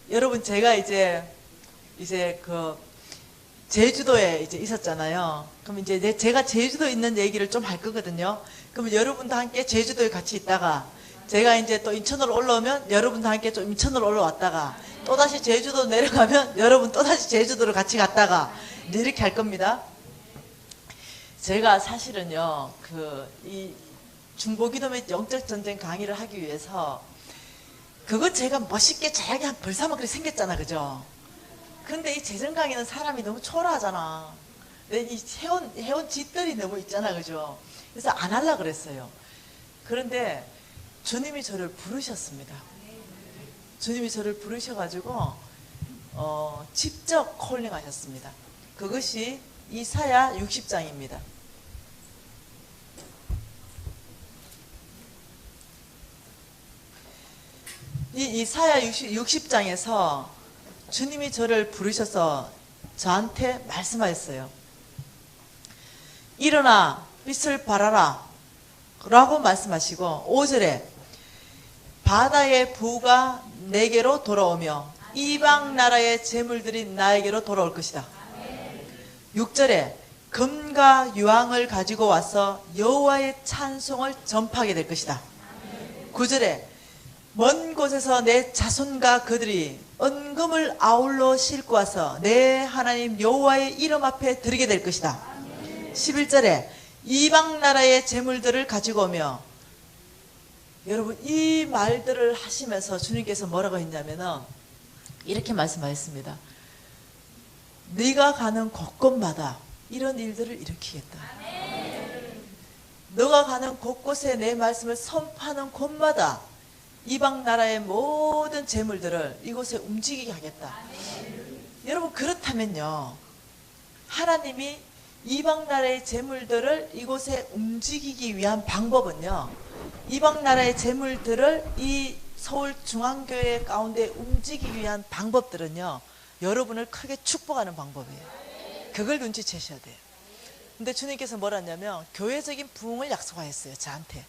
여러분 제가 이제 그 제주도에 이제 있었잖아요. 그럼 이제 제가 제주도에 있는 얘기를 좀 할 거거든요. 그러면 여러분도 함께 제주도에 같이 있다가 제가 이제 또 인천으로 올라오면 여러분도 함께 좀 인천으로 올라왔다가 또다시 제주도 내려가면 여러분 또다시 제주도로 같이 갔다가 이제 이렇게 할 겁니다. 제가 사실은요, 이 중보기도의 영적 전쟁 강의를 하기 위해서 그거 제가 멋있게 잘하게 한 벌사만 그렇게 생겼잖아, 그죠? 근데 이 재정 강의는 사람이 너무 초라하잖아. 근데 이 해온 짓들이 너무 있잖아, 그죠? 그래서 안 하려고 그랬어요. 그런데 주님이 저를 부르셨습니다. 주님이 저를 부르셔가지고 직접 콜링 하셨습니다. 그것이 이사야 60장입니다. 이 이사야 60장에서 주님이 저를 부르셔서 저한테 말씀하셨어요. 일어나 빛을 발하라 라고 말씀하시고 5절에 바다의 부가 내게로 돌아오며 이방 나라의 재물들이 나에게로 돌아올 것이다. 6절에 금과 유황을 가지고 와서 여호와의 찬송을 전파하게 될 것이다. 9절에 먼 곳에서 내 자손과 그들이 은금을 아울러 싣고 와서 내 하나님 여호와의 이름 앞에 드리게 될 것이다. 11절에 이방 나라의 재물들을 가지고 오며, 여러분 이 말들을 하시면서 주님께서 뭐라고 했냐면은 이렇게 말씀하셨습니다. 네가 가는 곳곳마다 이런 일들을 일으키겠다. 너가 가는 곳곳에 내 말씀을 선포하는 곳마다 이방 나라의 모든 재물들을 이곳에 움직이게 하겠다. 여러분 그렇다면요, 하나님이 이방 나라의 재물들을 이곳에 움직이기 위한 방법은요, 이방 나라의 재물들을 이 서울중앙교회 가운데 움직이기 위한 방법들은요, 여러분을 크게 축복하는 방법이에요. 그걸 눈치채셔야 돼요. 근데 주님께서 뭐라 했냐면 교회적인 부흥을 약속하셨어요, 저한테.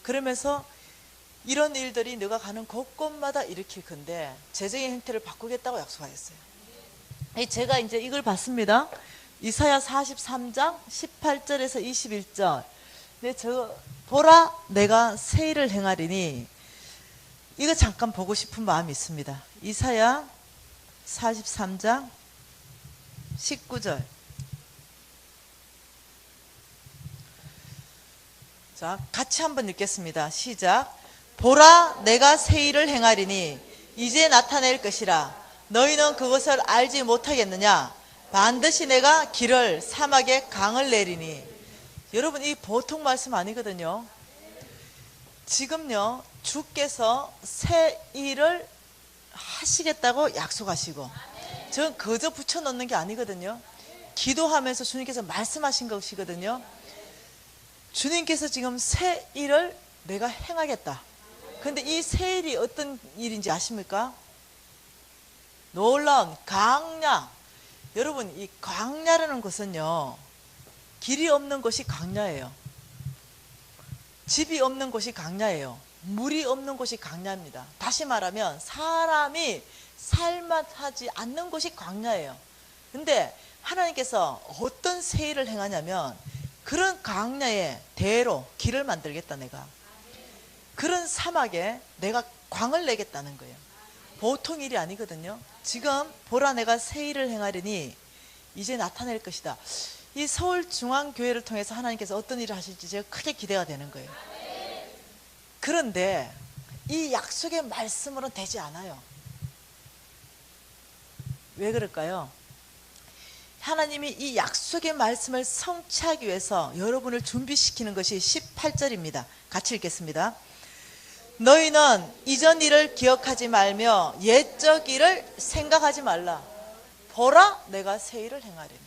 그러면서 이런 일들이 너가 가는 곳곳마다 일으킬 건데 재정의 형태를 바꾸겠다고 약속하셨어요. 제가 이제 이걸 봤습니다. 이사야 43장 18절에서 21절. 네, 보라 내가 새 일을 행하리니, 이거 잠깐 보고 싶은 마음이 있습니다. 이사야 43장 19절. 자, 같이 한번 읽겠습니다. 시작. 보라 내가 새 일을 행하리니 이제 나타낼 것이라. 너희는 그것을 알지 못하겠느냐? 반드시 내가 길을 사막에 강을 내리니. 여러분 이 보통 말씀 아니거든요. 지금요 주께서 새 일을 하시겠다고 약속하시고, 저는 그저 붙여놓는 게 아니거든요. 기도하면서 주님께서 말씀하신 것이거든요. 주님께서 지금 새 일을 내가 행하겠다. 근데 이 새 일이 어떤 일인지 아십니까? 놀라운 광야. 여러분 이 광야라는 것은요, 길이 없는 곳이 광야예요. 집이 없는 곳이 광야예요. 물이 없는 곳이 광야입니다. 다시 말하면 사람이 살만하지 않는 곳이 광야예요. 근데 하나님께서 어떤 새 일을 행하냐면 그런 광야에 대로 길을 만들겠다. 내가 그런 사막에 내가 광을 내겠다는 거예요. 보통 일이 아니거든요. 지금 보라 내가 새 일을 행하리니 이제 나타낼 것이다. 이 서울중앙교회를 통해서 하나님께서 어떤 일을 하실지 제가 크게 기대가 되는 거예요. 그런데 이 약속의 말씀으로는 되지 않아요. 왜 그럴까요? 하나님이 이 약속의 말씀을 성취하기 위해서 여러분을 준비시키는 것이 18절입니다. 같이 읽겠습니다. 너희는 이전 일을 기억하지 말며 옛적 일을 생각하지 말라. 보라 내가 새 일을 행하리니.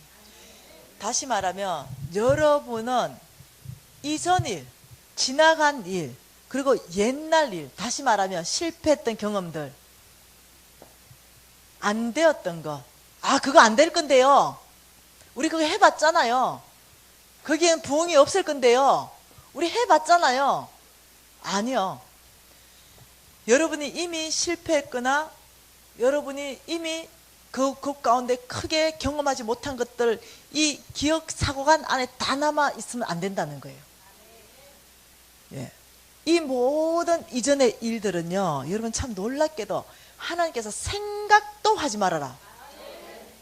다시 말하면 여러분은 이전 일, 지나간 일, 그리고 옛날 일, 다시 말하면 실패했던 경험들, 안 되었던 것, 그거 안 될 건데요, 우리 그거 해봤잖아요, 거기엔 부흥이 없을 건데요, 우리 해봤잖아요. 아니요. 여러분이 이미 실패했거나 여러분이 이미 그 가운데 크게 경험하지 못한 것들, 이 기억 사고관 안에 다 남아 있으면 안 된다는 거예요. 예. 이 모든 이전의 일들은요, 여러분 참 놀랍게도 하나님께서 생각도 하지 말아라.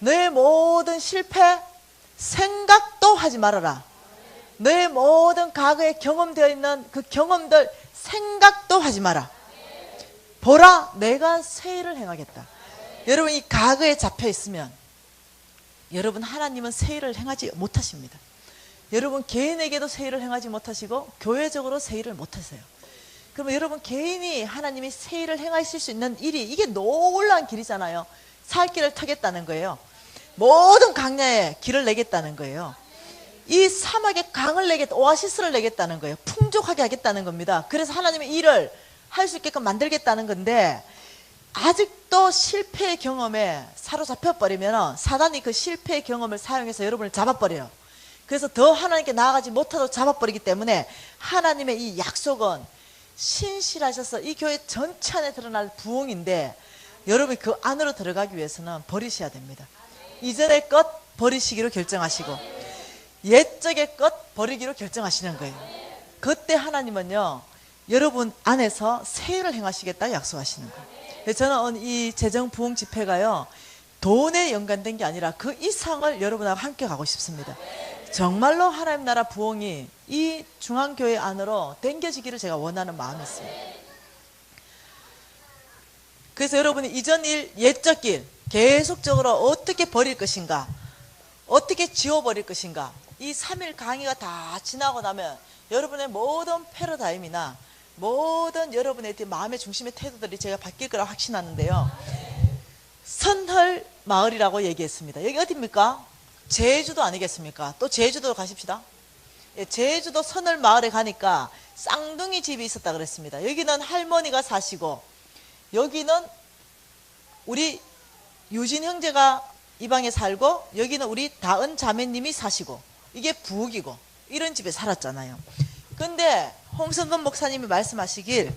너의 모든 실패, 생각도 하지 말아라. 너의 모든 과거에 경험되어 있는 그 경험들, 생각도 하지 마라. 보라, 내가 새 일을 행하겠다. 여러분, 이 과거에 잡혀 있으면 여러분, 하나님은 새 일을 행하지 못하십니다. 여러분 개인에게도 새 일을 행하지 못하시고 교회적으로 새 일을 못하세요. 그러면 여러분 개인이 하나님이 새 일을 행하실 수 있는 일이, 이게 놀라운 길이잖아요. 살 길을 터겠다는 거예요. 모든 강야에 길을 내겠다는 거예요. 이 사막에 강을 내겠다, 오아시스를 내겠다는 거예요. 풍족하게 하겠다는 겁니다. 그래서 하나님의 일을 할 수 있게끔 만들겠다는 건데, 아직도 실패의 경험에 사로잡혀 버리면 사단이 그 실패의 경험을 사용해서 여러분을 잡아버려요. 그래서 더 하나님께 나아가지 못하도록 잡아버리기 때문에 하나님의 이 약속은 신실하셔서 이 교회 전체 안에 드러날 부흥인데, 여러분이 그 안으로 들어가기 위해서는 버리셔야 됩니다. 이전의 것 버리시기로 결정하시고 옛적의 것 버리기로 결정하시는 거예요. 그때 하나님은요, 여러분 안에서 새 일을 행하시겠다 약속하시는 거예요. 그래서 저는 이 재정부흥 집회가요, 돈에 연관된 게 아니라 그 이상을 여러분하고 함께 가고 싶습니다. 정말로 하나님 나라 부흥이 이 중앙교회 안으로 당겨지기를 제가 원하는 마음이 있어요. 그래서 여러분이 이전 일, 옛적 일 계속적으로 어떻게 버릴 것인가, 어떻게 지워버릴 것인가, 이 3일 강의가 다 지나고 나면 여러분의 모든 패러다임이나 모든 여러분의 마음의 중심의 태도들이 제가 바뀔 거라 확신하는데요. 선헐 마을이라고 얘기했습니다. 여기 어디입니까? 제주도 아니겠습니까? 또 제주도로 가십시다. 예, 제주도 선헐 마을에 가니까 쌍둥이 집이 있었다 그랬습니다. 여기는 할머니가 사시고, 여기는 우리 유진 형제가 이 방에 살고, 여기는 우리 다은 자매님이 사시고, 이게 부엌이고, 이런 집에 살았잖아요. 근데 홍성근 목사님이 말씀하시길,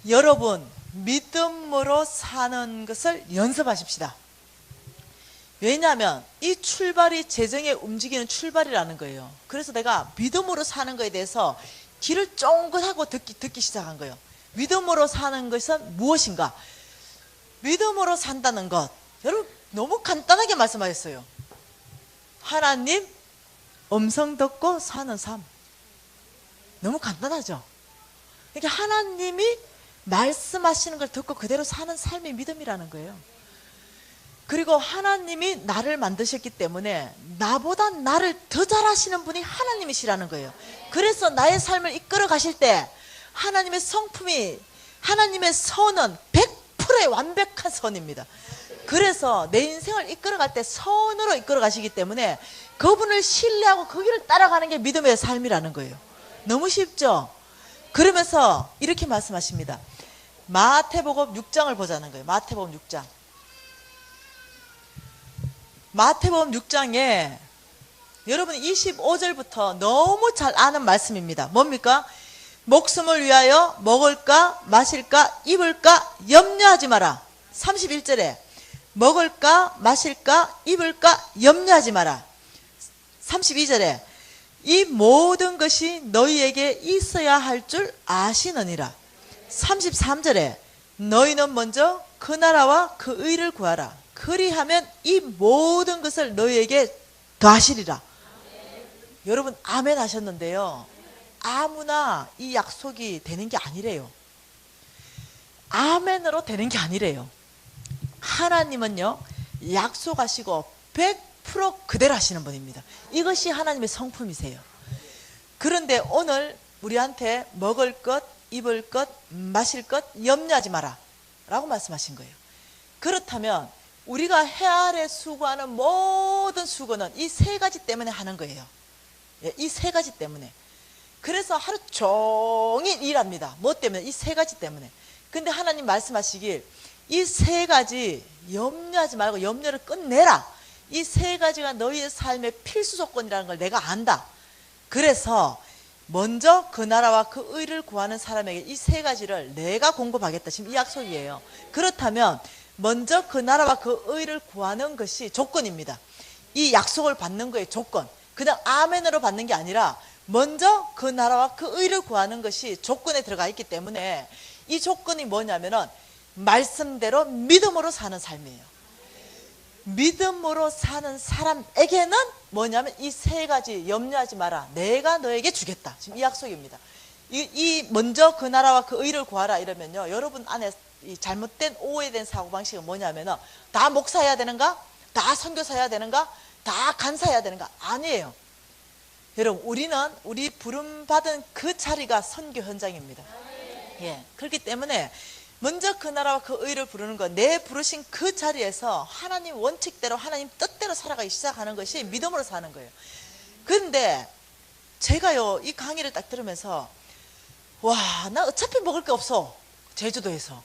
여러분 믿음으로 사는 것을 연습하십시다. 왜냐하면 이 출발이 재정에 움직이는 출발이라는 거예요. 그래서 내가 믿음으로 사는 것에 대해서 귀를 쫑긋하고 듣기 시작한 거예요. 믿음으로 사는 것은 무엇인가? 믿음으로 산다는 것, 여러분 너무 간단하게 말씀하셨어요. 하나님 음성 듣고 사는 삶. 너무 간단하죠? 그러니까 하나님이 말씀하시는 걸 듣고 그대로 사는 삶이 믿음이라는 거예요. 그리고 하나님이 나를 만드셨기 때문에 나보다 나를 더 잘하시는 분이 하나님이시라는 거예요. 그래서 나의 삶을 이끌어 가실 때 하나님의 성품이, 하나님의 선은 100%의 완벽한 선입니다. 그래서 내 인생을 이끌어갈 때 선으로 이끌어 가시기 때문에 그분을 신뢰하고 그 길을 따라가는 게 믿음의 삶이라는 거예요. 너무 쉽죠? 그러면서 이렇게 말씀하십니다. 마태복음 6장을 보자는 거예요. 마태복음 6장. 마태복음 6장에 여러분 25절부터 너무 잘 아는 말씀입니다. 뭡니까? 목숨을 위하여 먹을까 마실까 입을까 염려하지 마라. 31절에 먹을까 마실까 입을까 염려하지 마라. 32절에 이 모든 것이 너희에게 있어야 할 줄 아시느니라. 33절에 너희는 먼저 그 나라와 그 의를 구하라. 그리하면 이 모든 것을 너희에게 더하시리라. 여러분 아멘 하셨는데요, 아무나 이 약속이 되는 게 아니래요. 아멘으로 되는 게 아니래요. 하나님은요, 약속하시고 100% 그대로 하시는 분입니다. 이것이 하나님의 성품이세요. 그런데 오늘 우리한테 먹을 것, 입을 것, 마실 것 염려하지 마라 라고 말씀하신 거예요. 그렇다면 우리가 해 아래 수고하는 모든 수고는 이 세 가지 때문에 하는 거예요. 이 세 가지 때문에. 그래서 하루 종일 일합니다. 뭐 때문에? 이 세 가지 때문에. 근데 하나님 말씀하시길 이 세 가지 염려하지 말고 염려를 끝내라. 이 세 가지가 너희의 삶의 필수 조건이라는 걸 내가 안다. 그래서 먼저 그 나라와 그 의를 구하는 사람에게 이 세 가지를 내가 공급하겠다. 지금 이 약속이에요. 그렇다면 먼저 그 나라와 그 의를 구하는 것이 조건입니다. 이 약속을 받는 거의 조건. 그냥 아멘으로 받는 게 아니라 먼저 그 나라와 그 의를 구하는 것이 조건에 들어가 있기 때문에 이 조건이 뭐냐면은 말씀대로 믿음으로 사는 삶이에요. 믿음으로 사는 사람에게는 뭐냐면 이 세 가지 염려하지 마라. 내가 너에게 주겠다. 지금 이 약속입니다. 이 먼저 그 나라와 그 의를 구하라 이러면요. 여러분 안에 이 잘못된 오해된 사고방식은 뭐냐면은 다 목사해야 되는가? 다 선교사해야 되는가? 다 간사해야 되는가? 아니에요. 여러분 우리 부름받은 그 자리가 선교 현장입니다. 예, 그렇기 때문에 먼저 그 나라와 그 의를 부르는 것, 내 부르신 그 자리에서 하나님 원칙대로 하나님 뜻대로 살아가기 시작하는 것이 믿음으로 사는 거예요. 그런데 제가요 이 강의를 딱 들으면서 와, 나 어차피 먹을 게 없어. 제주도에서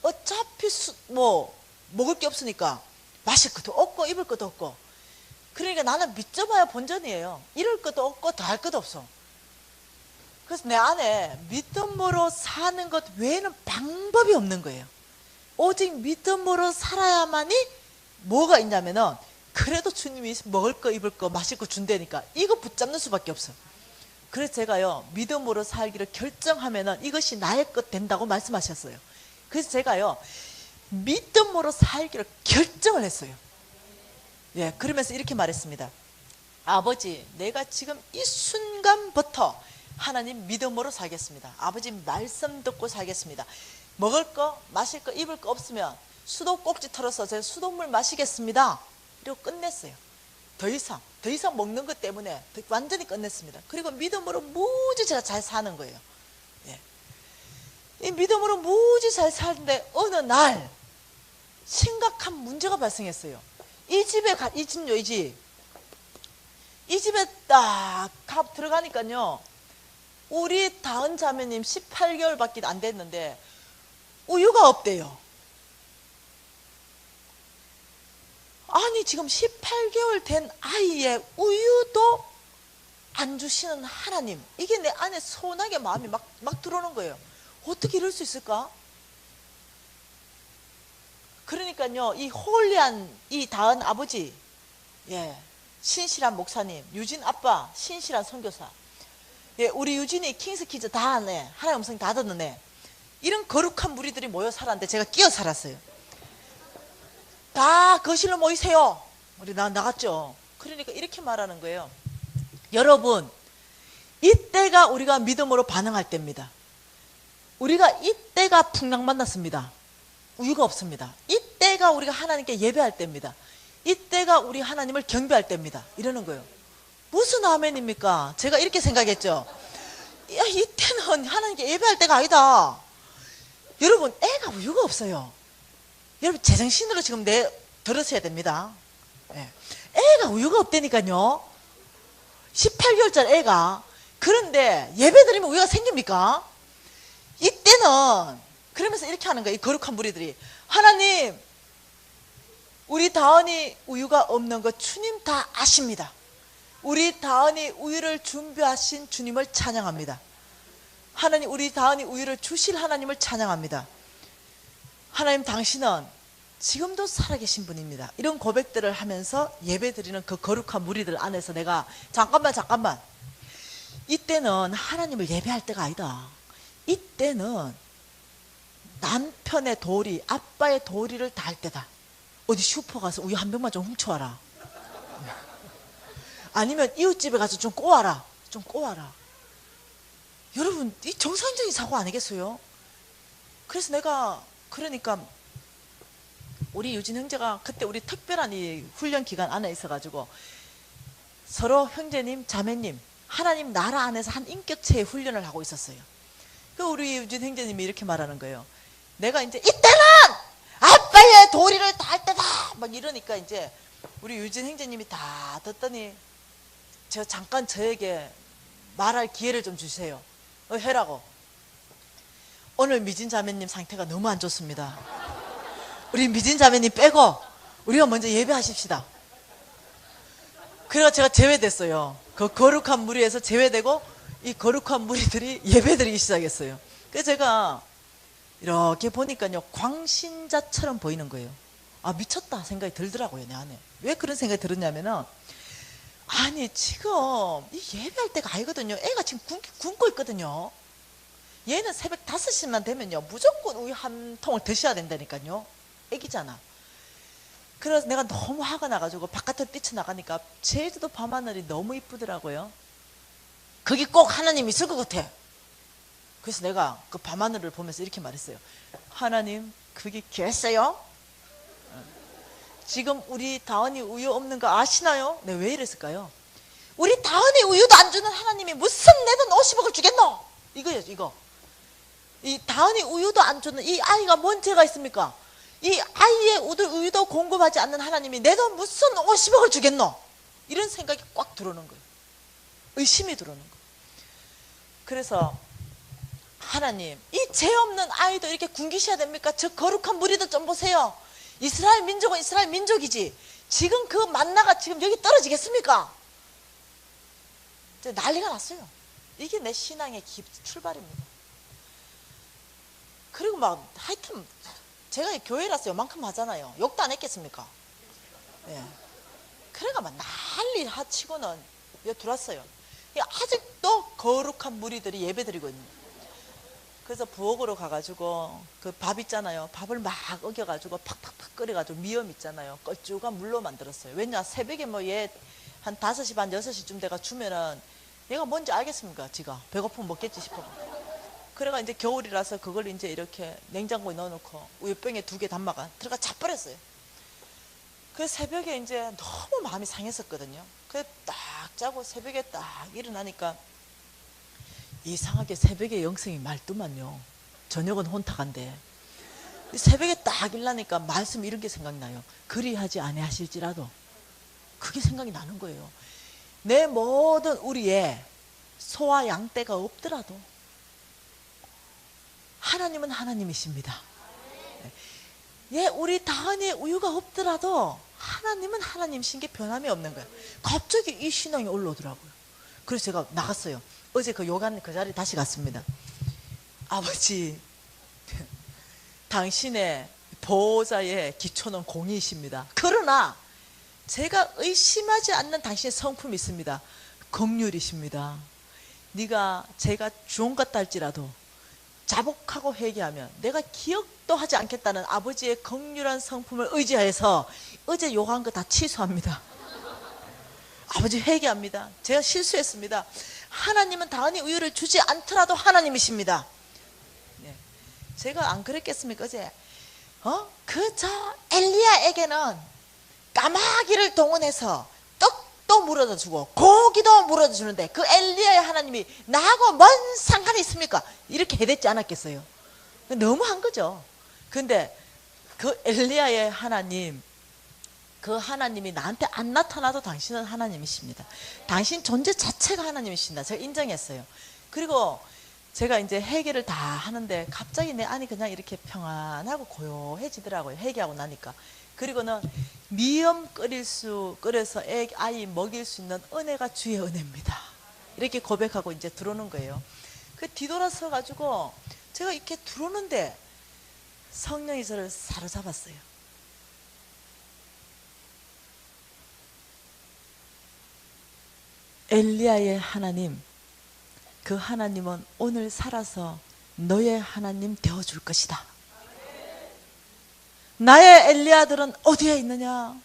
어차피 먹을 게 없으니까 마실 것도 없고 입을 것도 없고, 그러니까 나는 믿져봐야 본전이에요. 이럴 것도 없고 더할 것도 없어. 그래서 내 안에 믿음으로 사는 것 외에는 방법이 없는 거예요. 오직 믿음으로 살아야만이 뭐가 있냐면은 그래도 주님이 먹을 거 입을 거 마실 거 준다니까 이거 붙잡는 수밖에 없어. 그래서 제가요 믿음으로 살기를 결정하면은 이것이 나의 것 된다고 말씀하셨어요. 그래서 제가요 믿음으로 살기를 결정을 했어요. 예, 그러면서 이렇게 말했습니다. 아버지, 내가 지금 이 순간부터 하나님 믿음으로 살겠습니다. 아버지 말씀 듣고 살겠습니다. 먹을 거 마실 거 입을 거 없으면 수도 꼭지 털어서 제가 수돗물 마시겠습니다. 이러고 끝냈어요. 더 이상 먹는 것 때문에 완전히 끝냈습니다. 그리고 믿음으로 무지 제가 잘 사는 거예요. 예. 이 믿음으로 무지 잘 사는데 어느 날 심각한 문제가 발생했어요. 이 집에 딱 들어가니까요 우리 다은 자매님 18개월밖에 안 됐는데 우유가 없대요. 아니 지금 18개월 된 아이의 우유도 안 주시는 하나님, 이게 내 안에 서운하게 마음이 막 들어오는 거예요. 어떻게 이럴 수 있을까? 그러니까요 이 홀리한 이 다은 아버지, 예, 신실한 목사님, 유진 아빠, 신실한 선교사, 예, 우리 유진이 킹스키즈 다 하네, 하나님 음성 다 듣는 애, 이런 거룩한 무리들이 모여 살았는데 제가 끼어 살았어요. 다 거실로 모이세요. 우리 나갔죠. 그러니까 이렇게 말하는 거예요. 여러분, 이때가 우리가 믿음으로 반응할 때입니다. 우리가 이때가 풍랑 만났습니다. 우유가 없습니다. 이때가 우리가 하나님께 예배할 때입니다. 이때가 우리 하나님을 경배할 때입니다. 이러는 거예요. 무슨 아멘입니까? 제가 이렇게 생각했죠. 야, 이때는 하나님께 예배할 때가 아니다. 여러분, 애가 우유가 없어요. 여러분, 제정신으로 지금 들으셔야 됩니다. 네. 애가 우유가 없다니까요. 18개월짜리 애가. 그런데 예배 드리면 우유가 생깁니까? 이때는 그러면서 이렇게 하는 거예요. 이 거룩한 무리들이. 하나님, 우리 다은이 우유가 없는 거 주님 다 아십니다. 우리 다은이 우유를 준비하신 주님을 찬양합니다. 하나님, 우리 다은이 우유를 주실 하나님을 찬양합니다. 하나님, 당신은 지금도 살아계신 분입니다. 이런 고백들을 하면서 예배드리는 그 거룩한 무리들 안에서 내가 잠깐만, 이때는 하나님을 예배할 때가 아니다. 이때는 남편의 도리, 아빠의 도리를 다할 때다. 어디 슈퍼 가서 우유 한 병만 좀 훔쳐와라. 아니면 이웃집에 가서 좀 꼬아라. 여러분, 이 정상적인 사고 아니겠어요? 그래서 내가, 그러니까 우리 유진 형제가 그때 우리 특별한 이 훈련 기간 안에 있어가지고 서로 형제님, 자매님, 하나님 나라 안에서 한 인격체의 훈련을 하고 있었어요. 그 우리 유진 형제님이 이렇게 말하는 거예요. 내가 이제 이때는 아빠의 도리를 다할 때다 막 이러니까 이제 우리 유진 형제님이 다 듣더니 제가 잠깐 저에게 말할 기회를 좀 주세요. 해라고. 오늘 미진 자매님 상태가 너무 안 좋습니다. 우리 미진 자매님 빼고 우리가 먼저 예배하십시다. 그래서 제가 제외됐어요. 그 거룩한 무리에서 제외되고 이 거룩한 무리들이 예배드리기 시작했어요. 그래서 제가 이렇게 보니까요 광신자처럼 보이는 거예요. 아 미쳤다 생각이 들더라고요 내 안에. 왜 그런 생각이 들었냐면은 아니 지금 이 예배할 때가 아니거든요. 애가 지금 굶고 있거든요. 얘는 새벽 5시만 되면요 무조건 우유 한 통을 드셔야 된다니까요. 애기잖아. 그래서 내가 너무 화가 나가지고 바깥으로 뛰쳐나가니까 제주도 밤하늘이 너무 이쁘더라고요. 거기 꼭 하나님 있을 것 같아. 그래서 내가 그 밤하늘을 보면서 이렇게 말했어요. 하나님 거기 계세요? 지금 우리 다은이 우유 없는 거 아시나요? 내가 왜 이랬을까요? 우리 다은이 우유도 안 주는 하나님이 무슨 내 돈 50억을 주겠노? 이거예요 이거. 이 다은이 우유도 안 주는 이 아이가 뭔 죄가 있습니까? 이 아이의 우유도 공급하지 않는 하나님이 내 돈 무슨 50억을 주겠노? 이런 생각이 꽉 들어오는 거예요. 의심이 들어오는 거예요. 그래서 하나님 이 죄 없는 아이도 이렇게 굶기셔야 됩니까? 저 거룩한 무리도 좀 보세요. 이스라엘 민족은 이스라엘 민족이지 지금 그 만나가 지금 여기 떨어지겠습니까? 난리가 났어요. 이게 내 신앙의 출발입니다. 그리고 막 하여튼 제가 교회라서 요만큼 하잖아요. 욕도 안 했겠습니까? 예. 그래가 막 난리 하치고는 여기 들어왔어요. 아직도 거룩한 무리들이 예배드리고 있는 거예요. 그래서 부엌으로 가가지고 그 밥 있잖아요. 밥을 막 어겨가지고 팍팍팍 끓여가지고 미음 있잖아요. 껄쭉한 물로 만들었어요. 왜냐 새벽에 뭐 얘 한 5시 반 6시쯤 돼가 주면은 얘가 뭔지 알겠습니까? 지가 배고프면 먹겠지 싶어. 그래가 이제 겨울이라서 그걸 이제 이렇게 냉장고에 넣어놓고 우유병에 2개 담아가 들어가 자버렸어요. 그 새벽에 이제 너무 마음이 상했었거든요. 그래서 딱 자고 새벽에 딱 일어나니까 이상하게 새벽에 영성이 말도만요. 저녁은 혼탁한데 새벽에 딱 일어나니까 말씀 이런 게 생각나요. 그리하지 아니하실지라도 그게 생각이 나는 거예요. 내 모든 우리의 소와 양떼가 없더라도 하나님은 하나님이십니다. 예, 우리 다은이의 우유가 없더라도 하나님은 하나님이신 게 변함이 없는 거예요. 갑자기 이 신앙이 올라오더라고요. 그래서 제가 나갔어요. 어제 그 요간 그 자리에 다시 갔습니다. 아버지, 당신의 보호자의 기초는 공의이십니다. 그러나 제가 의심하지 않는 당신의 성품이 있습니다. 긍휼이십니다. 네가 제가 주원 같다 할지라도 자복하고 회개하면 내가 기억도 하지 않겠다는 아버지의 긍휼한 성품을 의지하여서 어제 요구한 거 다 취소합니다. 아버지 회개합니다. 제가 실수했습니다. 하나님은 다은이 우유를 주지 않더라도 하나님이십니다. 네. 제가 안 그랬겠습니까 어제? 저 엘리야에게는 까마귀를 동원해서 떡도 물어다 주고 고기도 물어다 주는데 그 엘리야의 하나님이 나하고 뭔 상관이 있습니까? 이렇게 해댔지 않았겠어요? 너무한 거죠. 근데 그 엘리야의 하나님, 그 하나님이 나한테 안 나타나도 당신은 하나님이십니다. 당신 존재 자체가 하나님이십니다. 제가 인정했어요. 그리고 제가 이제 회개를 다 하는데 갑자기 내 안이 그냥 이렇게 평안하고 고요해지더라고요. 회개하고 나니까. 그리고는 미음 끓여서 아이 먹일 수 있는 은혜가 주의 은혜입니다. 이렇게 고백하고 이제 들어오는 거예요. 그 뒤돌아서 가지고 제가 이렇게 들어오는데 성령이 저를 사로잡았어요. 엘리야의 하나님, 그 하나님은 오늘 살아서 너의 하나님 되어줄 것이다. 나의 엘리야들은 어디에 있느냐?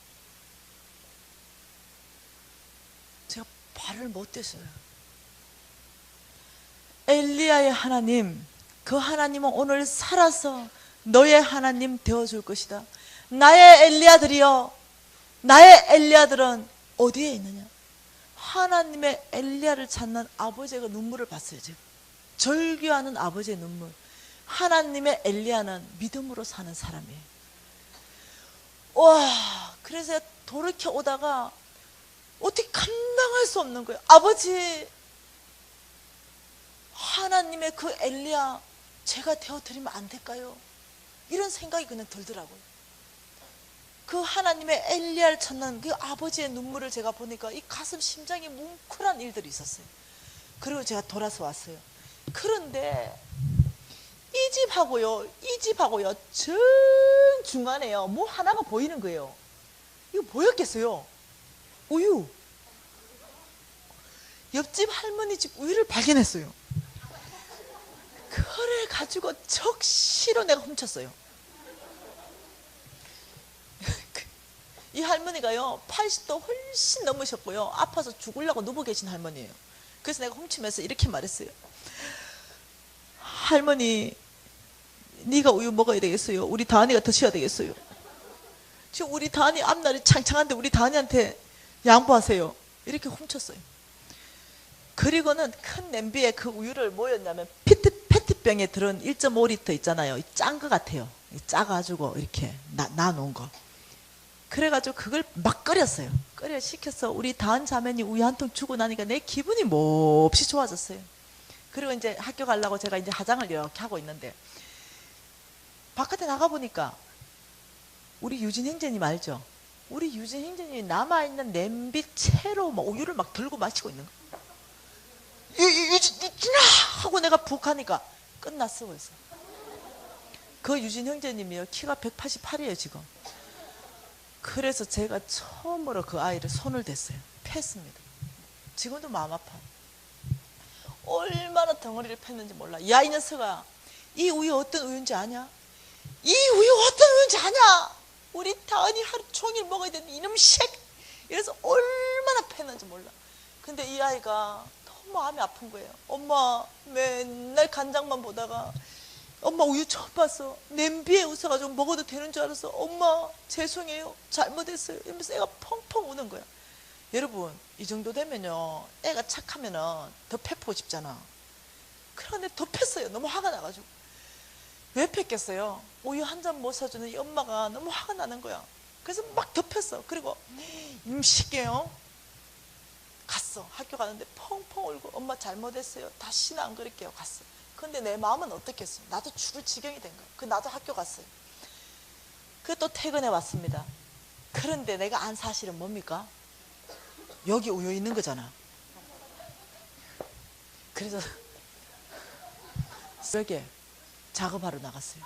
제가 발을 못 댔어요. 엘리야의 하나님, 그 하나님은 오늘 살아서 너의 하나님 되어줄 것이다. 나의 엘리야들이여, 나의 엘리야들은 어디에 있느냐? 하나님의 엘리야를 찾는 아버지가 눈물을 봤어요. 제가 절규하는 아버지의 눈물. 하나님의 엘리야는 믿음으로 사는 사람이에요. 와, 그래서 돌이켜 오다가 어떻게 감당할 수 없는 거예요. 아버지, 하나님의 그 엘리야 제가 되어드리면 안 될까요? 이런 생각이 그냥 들더라고요. 그 하나님의 엘리야를 찾는 그 아버지의 눈물을 제가 보니까 이 가슴 심장이 뭉클한 일들이 있었어요. 그리고 제가 돌아서 왔어요. 그런데 이 집하고요, 이 집하고요, 전 중간에요, 뭐 하나가 보이는 거예요. 이거 뭐였겠어요? 우유. 옆집 할머니 집 우유를 발견했어요. 그걸 가지고 적시로 내가 훔쳤어요. 이 할머니가요 80도 훨씬 넘으셨고요, 아파서 죽으려고 누워 계신 할머니예요. 그래서 내가 훔치면서 이렇게 말했어요. 할머니, 네가 우유 먹어야 되겠어요. 우리 다은이가 드셔야 되겠어요. 지금 우리 다은이 앞날이 창창한데 우리 다은이한테 양보하세요. 이렇게 훔쳤어요. 그리고는 큰 냄비에 그 우유를 뭐였냐면 페트병에 들은 1.5리터 있잖아요. 짠 거 같아요. 짜가지고 이렇게 놔놓은 거. 그래가지고 그걸 막 끓였어요. 끓여 시켜서 우리 다은 자매니 우유 한 통 주고 나니까 내 기분이 몹시 좋아졌어요. 그리고 이제 학교 가려고 제가 이제 화장을 이렇게 하고 있는데 바깥에 나가보니까 우리 유진 형제님 알죠? 우리 유진 형제님이 남아있는 냄비 채로 막 우유를 막 들고 마시고 있는 거. 유진아! 하고 내가 북 하니까 끝났어 벌써. 그 유진 형제님이요 키가 188이에요 지금. 그래서 제가 처음으로 그 아이를 손을 댔어요. 팼습니다. 지금도 마음 아파. 얼마나 덩어리를 팼는지 몰라. 야, 이 녀석아, 이 우유 어떤 우유인지 아냐? 이 우유 어떤 우유인지 아냐? 우리 다은이 하루 종일 먹어야 되는 이놈 색. 이래서 얼마나 팼는지 몰라. 근데 이 아이가 너무 마음이 아픈 거예요. 엄마, 맨날 간장만 보다가 엄마 우유 처음 봤어. 냄비에 웃어가지고 먹어도 되는 줄 알았어. 엄마 죄송해요. 잘못했어요. 이러면서 애가 펑펑 우는 거야. 여러분, 이 정도 되면요 애가 착하면은 더 패고 싶잖아. 그런데 더 팼어요. 너무 화가 나가지고. 왜 팼겠어요? 우유 한 잔 못 사주는 이 엄마가 너무 화가 나는 거야. 그래서 막 덮였어. 그리고 임시게요 갔어. 학교 가는데 펑펑 울고 엄마 잘못했어요. 다시는 안 그럴게요. 갔어. 근데 내 마음은 어떻겠어? 나도 죽을 지경이 된 거야. 그 나도 학교 갔어요. 그 또 퇴근해 왔습니다. 그런데 내가 안 사실은 뭡니까? 여기 우유 있는 거잖아. 그래서 새벽에 작업하러 나갔어요.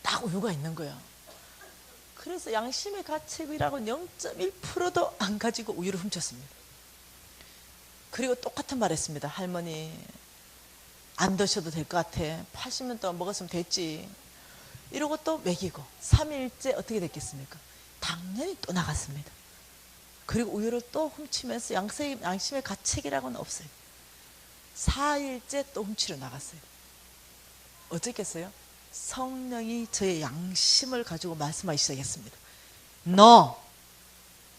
딱 우유가 있는 거야. 그래서 양심의 가책이라고 0.1%도 안 가지고 우유를 훔쳤습니다. 그리고 똑같은 말 했습니다. 할머니 안 드셔도 될 것 같아. 80년 동안 먹었으면 됐지. 이러고 또 먹이고 3일째 어떻게 됐겠습니까? 당연히 또 나갔습니다. 그리고 우유를 또 훔치면서 양심의 가책이라고는 없어요. 4일째 또 훔치러 나갔어요. 어쨌겠어요? 성령이 저의 양심을 가지고 말씀하기 시작했습니다. 너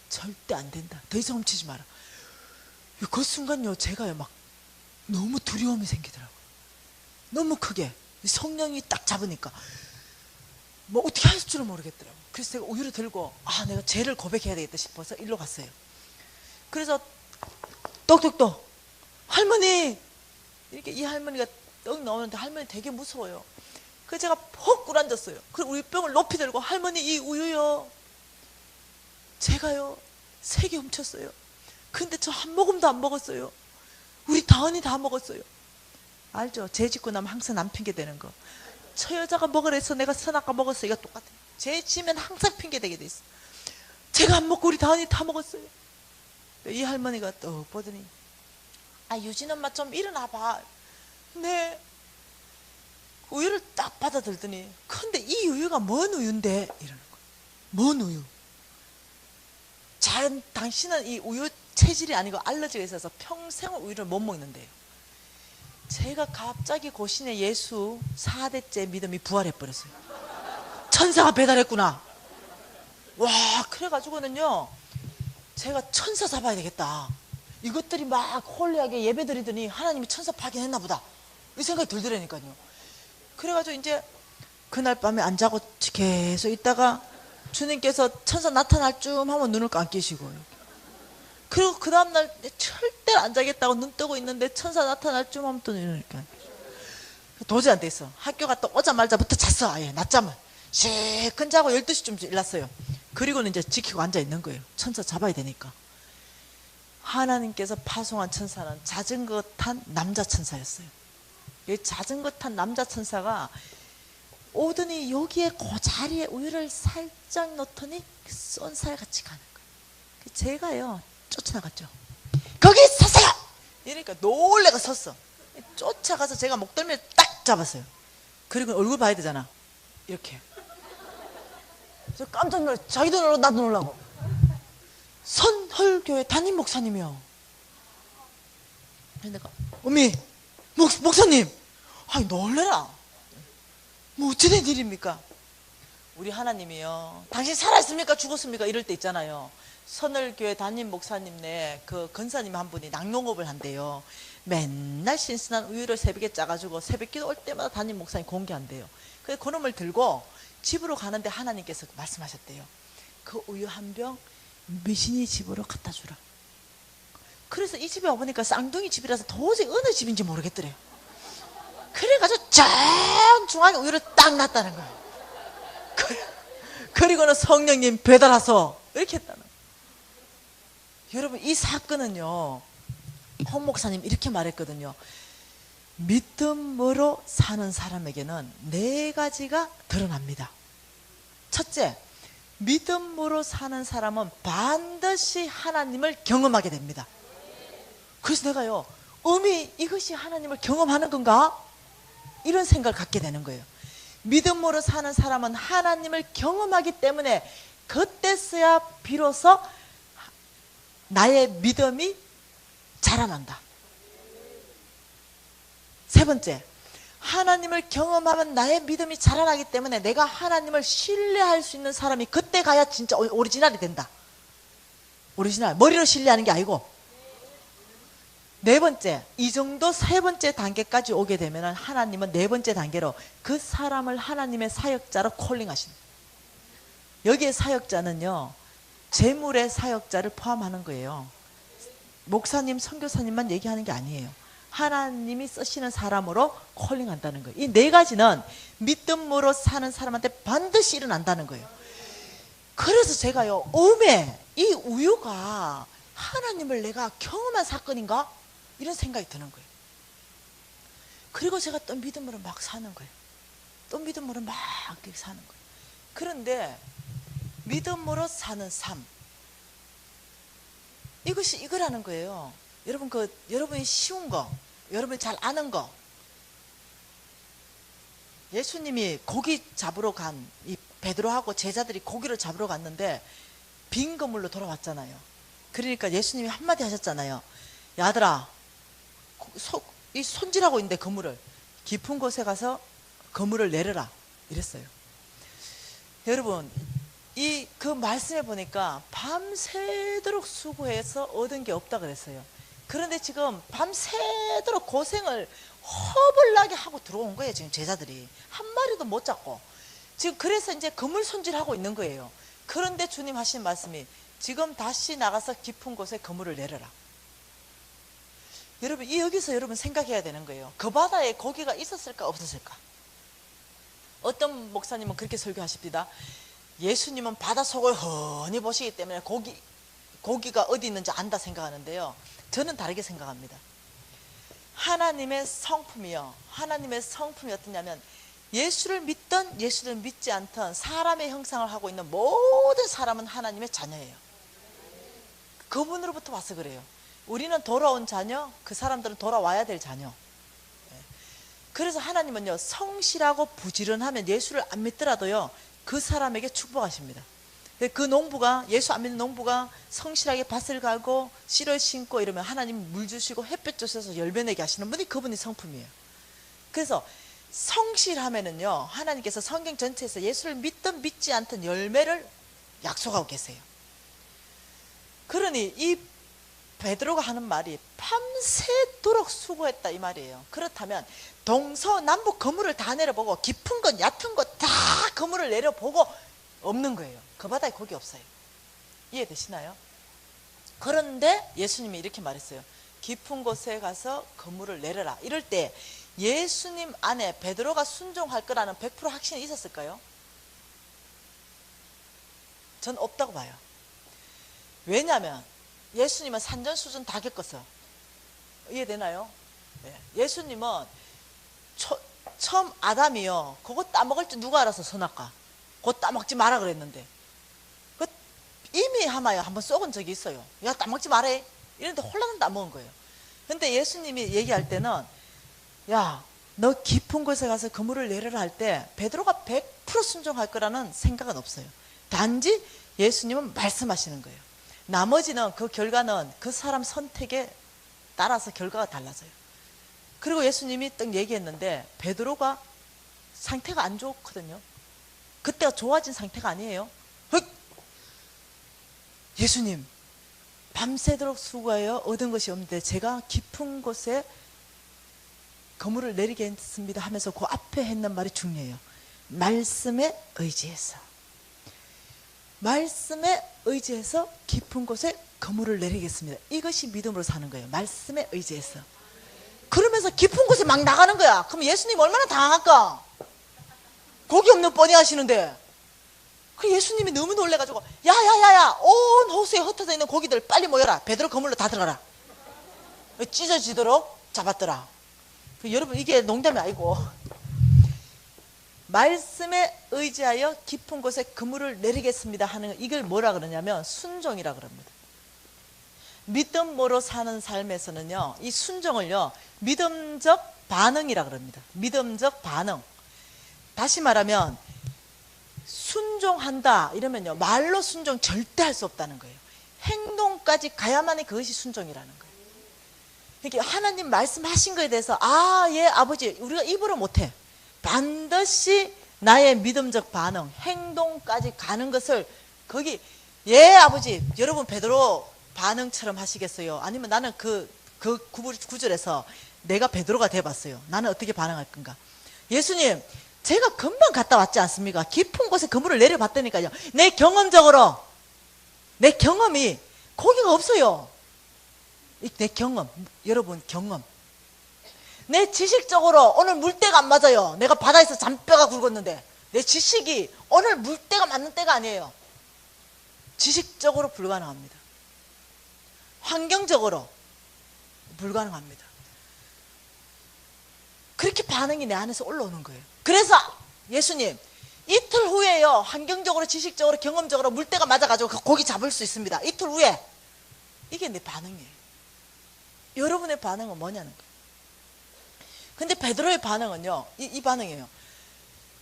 절대 안 된다. 더 이상 훔치지 마라. 그 순간요 제가요 막 너무 두려움이 생기더라고요. 너무 크게 성령이 딱 잡으니까 뭐 어떻게 할 줄을 모르겠더라고요. 그래서 제가 우유를 들고 내가 죄를 고백해야 되겠다 싶어서 일로 갔어요. 그래서 똑똑똑 할머니 이렇게 이 할머니가 떡 나오는데 할머니 되게 무서워요. 그래서 제가 퍽 꿇앉았어요. 그리고 우유병을 높이 들고 할머니 이 우유요 제가요 3개 훔쳤어요. 근데 저 한 모금도 안 먹었어요. 우리 다은이 다 먹었어요. 알죠? 죄 짓고 나면 항상 남 핑계 대는 거. 저 여자가 먹으래서 내가 선악과 먹었어. 이거 똑같아요. 죄 지면 항상 핑계 대게 돼 있어. 제가 안 먹고 우리 다은이 다 먹었어요. 이 할머니가 또 보더니 유진 엄마 좀 일어나 봐. 네. 우유를 딱 받아들더니 근데 이 우유가 뭔 우유인데? 이러는 거야. 뭔 우유? 당신은 이 우유 체질이 아니고 알러지가 있어서 평생 우유를 못 먹는데요. 제가 갑자기 고신의 예수 4대째 믿음이 부활해버렸어요. 천사가 배달했구나. 와, 그래가지고는요 제가 천사 잡아야 되겠다. 이것들이 막 홀리하게 예배드리더니 하나님이 천사 파견했나 보다 이 생각이 들더라니까요. 그래가지고 이제 그날 밤에 안 자고 계속 있다가 주님께서 천사 나타날 쯤 하면 눈을 감기시고, 그리고 그 다음날 절대 안 자겠다고 눈 뜨고 있는데 천사 나타날 쯤 하면 또 눈을 감기시고, 도저히 안 돼 있어. 학교 갔다 오자마자부터 잤어. 아예 낮잠을 시큰 자고 12시쯤 일났어요. 그리고는 이제 지키고 앉아 있는 거예요. 천사 잡아야 되니까. 하나님께서 파송한 천사는 자전거 탄 남자 천사였어요. 이 자전거 탄 남자 천사가 오더니 여기에 그 자리에 우유를 살짝 넣더니 쏜살같이 가는 거예요. 제가요 쫓아나갔죠. 거기 서세요! 이러니까 놀래가 섰어. 쫓아가서 제가 목덜미를 딱 잡았어요. 그리고 얼굴 봐야 되잖아. 이렇게. 그래서 깜짝 놀라. 자기도 놀라고 나도 놀라고. 선헐교회 담임 목사님이요. 그래서 내가 어미 목사님, 아니 놀래라. 뭐 어찌된 일입니까? 우리 하나님이요, 당신 살아있습니까 죽었습니까 이럴 때 있잖아요. 선을교회 담임 목사님네 그 권사님 한 분이 낙농업을 한대요. 맨날 신선한 우유를 새벽에 짜가지고 새벽기도 올 때마다 담임 목사님 공개한대요. 그래서 그놈을 들고 집으로 가는데 하나님께서 말씀하셨대요. 그 우유 한 병 미신이 집으로 갖다 주라. 그래서 이 집에 와보니까 쌍둥이 집이라서 도저히 어느 집인지 모르겠더래. 그래가지고 짠 중앙에 우유를 딱 놨다는 거예요. 그리고는 성령님 배달와서 이렇게 했다는 거예요. 여러분, 이 사건은요, 홍 목사님 이렇게 말했거든요. 믿음으로 사는 사람에게는 네 가지가 드러납니다. 첫째, 믿음으로 사는 사람은 반드시 하나님을 경험하게 됩니다. 그래서 내가요, 이것이 하나님을 경험하는 건가? 이런 생각을 갖게 되는 거예요. 믿음으로 사는 사람은 하나님을 경험하기 때문에 그때서야 비로소 나의 믿음이 자라난다. 세 번째, 하나님을 경험하면 나의 믿음이 자라나기 때문에 내가 하나님을 신뢰할 수 있는 사람이 그때 가야 진짜 오리지널이 된다. 오리지널, 머리로 신뢰하는 게 아니고. 네 번째, 이 정도 세 번째 단계까지 오게 되면 하나님은 네 번째 단계로 그 사람을 하나님의 사역자로 콜링하신다. 여기에 사역자는요, 재물의 사역자를 포함하는 거예요. 목사님, 선교사님만 얘기하는 게 아니에요. 하나님이 쓰시는 사람으로 콜링한다는 거예요. 이 네 가지는 믿음으로 사는 사람한테 반드시 일어난다는 거예요. 그래서 제가요, 이 우유가 하나님을 내가 경험한 사건인가? 이런 생각이 드는 거예요. 그리고 제가 또 믿음으로 막 사는 거예요. 또 믿음으로 막 사는 거예요. 그런데 믿음으로 사는 삶, 이것이 이거라는 거예요. 여러분, 여러분이 쉬운 거, 여러분이 잘 아는 거. 예수님이 고기 잡으러 이 베드로하고 제자들이 고기를 잡으러 갔는데 빈 그물로 돌아왔잖아요. 그러니까 예수님이 한마디 하셨잖아요. 야들아, 이 손질하고 있는데 그물을 깊은 곳에 가서 그물을 내려라 이랬어요. 여러분, 그 말씀에 보니까 밤새도록 수고해서 얻은 게 없다 그랬어요. 그런데 지금 밤새도록 고생을 허벌나게 하고 들어온 거예요. 지금 제자들이 한 마리도 못 잡고 지금 그래서 이제 그물 손질하고 있는 거예요. 그런데 주님 하신 말씀이 지금 다시 나가서 깊은 곳에 그물을 내려라. 여러분, 여기서 여러분 생각해야 되는 거예요. 그 바다에 고기가 있었을까 없었을까? 어떤 목사님은 그렇게 설교하십니다. 예수님은 바닷속을 훤히 보시기 때문에 고기가 어디 있는지 안다 생각하는데요, 저는 다르게 생각합니다. 하나님의 성품이요, 하나님의 성품이 어떠냐면 예수를 믿든 예수를 믿지 않든 사람의 형상을 하고 있는 모든 사람은 하나님의 자녀예요. 그분으로부터 와서 그래요. 우리는 돌아온 자녀, 그 사람들은 돌아와야 될 자녀. 그래서 하나님은요, 성실하고 부지런하면 예수를 안 믿더라도요 그 사람에게 축복하십니다. 그 농부가, 예수 안 믿는 농부가 성실하게 밭을 가고 씨를 심고 이러면 하나님 물 주시고 햇볕 주셔서 열매 내게 하시는 분이 그분이 성품이에요. 그래서 성실하면은요, 하나님께서 성경 전체에서 예수를 믿든 믿지 않든 열매를 약속하고 계세요. 그러니 이 베드로가 하는 말이 밤새도록 수고했다 이 말이에요. 그렇다면 동서남북 그물을 다 내려보고 깊은 건 얕은 것 다 그물을 내려보고 없는 거예요. 그 바다에 고기 없어요. 이해되시나요? 그런데 예수님이 이렇게 말했어요. 깊은 곳에 가서 그물을 내려라. 이럴 때 예수님 안에 베드로가 순종할 거라는 100% 확신이 있었을까요? 전 없다고 봐요. 왜냐하면 예수님은 산전수전 다 겪었어요. 이해되나요? 네. 예수님은 처음 아담이요. 그거 따먹을 줄 누가 알아서 선악과. 그거 따먹지 마라 그랬는데. 그 이미 하마요. 한번 쏘은 적이 있어요. 야, 따먹지 말해. 이런데 홀라는 따먹은 거예요. 근데 예수님이 얘기할 때는 야, 너 깊은 곳에 가서 그물을 내려라 할 때 베드로가 100% 순종할 거라는 생각은 없어요. 단지 예수님은 말씀하시는 거예요. 나머지는 그 결과는 그 사람 선택에 따라서 결과가 달라져요. 그리고 예수님이 딱 얘기했는데 베드로가 상태가 안 좋거든요. 그때가 좋아진 상태가 아니에요. 흑! 예수님, 밤새도록 수고하여 얻은 것이 없는데 제가 깊은 곳에 그물을 내리겠습니다 하면서 그 앞에 했는 말이 중요해요. 말씀에 의지해서. 말씀에 의지해서 깊은 곳에 그물을 내리겠습니다. 이것이 믿음으로 사는 거예요. 말씀에 의지해서. 그러면서 깊은 곳에 막 나가는 거야. 그럼 예수님 얼마나 당황할까? 고기 없는 뻔히 하시는데. 그 예수님이 너무 놀래가지고 야야야야, 온 호수에 흩어져 있는 고기들 빨리 모여라. 베드로 그물로 다 들어가라. 찢어지도록 잡았더라. 여러분, 이게 농담이 아니고 말씀에 의지하여 깊은 곳에 그물을 내리겠습니다 하는 거, 이걸 뭐라 그러냐면 순종이라 그럽니다. 믿음으로 사는 삶에서는요, 이 순종을요 믿음적 반응이라 그럽니다. 믿음적 반응. 다시 말하면 순종한다 이러면요, 말로 순종 절대 할 수 없다는 거예요. 행동까지 가야만이 그것이 순종이라는 거예요. 이렇게 하나님 말씀하신 거에 대해서 예 아버지, 우리가 입으로 못해. 반드시 나의 믿음적 반응, 행동까지 가는 것을 거기 예 아버지, 여러분 베드로 반응처럼 하시겠어요? 아니면 나는 그 구절에서 내가 베드로가 돼봤어요. 나는 어떻게 반응할 건가? 예수님, 제가 금방 갔다 왔지 않습니까? 깊은 곳에 그물을 내려봤다니까요. 내 경험적으로, 내 경험이 고기가 없어요. 내 경험, 여러분 경험. 내 지식적으로 오늘 물때가 안 맞아요. 내가 바다에서 잔뼈가 굵었는데 내 지식이 오늘 물때가 맞는 때가 아니에요. 지식적으로 불가능합니다. 환경적으로 불가능합니다. 그렇게 반응이 내 안에서 올라오는 거예요. 그래서 예수님, 이틀 후에요, 환경적으로 지식적으로 경험적으로 물때가 맞아가지고 그 고기 잡을 수 있습니다. 이틀 후에. 이게 내 반응이에요. 여러분의 반응은 뭐냐는 거예요. 근데 베드로의 반응은요, 이 반응이에요.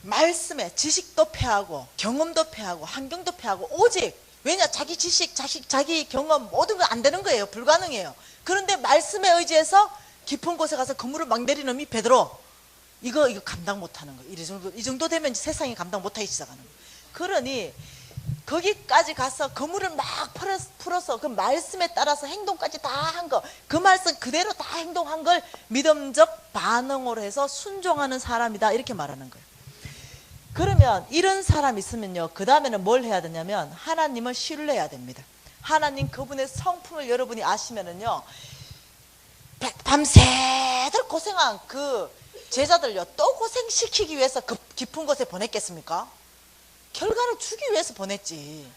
말씀에 지식도 패하고 경험도 패하고 환경도 패하고 오직, 왜냐, 자기 지식, 자기 경험 모든 거 안 되는 거예요. 불가능해요. 그런데 말씀에 의지해서 깊은 곳에 가서 그물을 막 내리는 이 베드로, 이거 감당 못하는 거예요. 이 정도 되면 세상이 감당 못하기 시작하는 거예요. 그러니 거기까지 가서 그물을 막 풀어서 그 말씀에 따라서 행동까지 다 한 거, 그 말씀 그대로 다 행동한 걸 믿음적 반응으로 해서 순종하는 사람이다, 이렇게 말하는 거예요. 그러면 이런 사람 있으면요, 그 다음에는 뭘 해야 되냐면 하나님을 신뢰해야 됩니다. 하나님 그분의 성품을 여러분이 아시면은요, 밤새도록 고생한 그 제자들요, 또 고생시키기 위해서 그 깊은 곳에 보냈겠습니까? 결과를 주기 위해서 보냈지.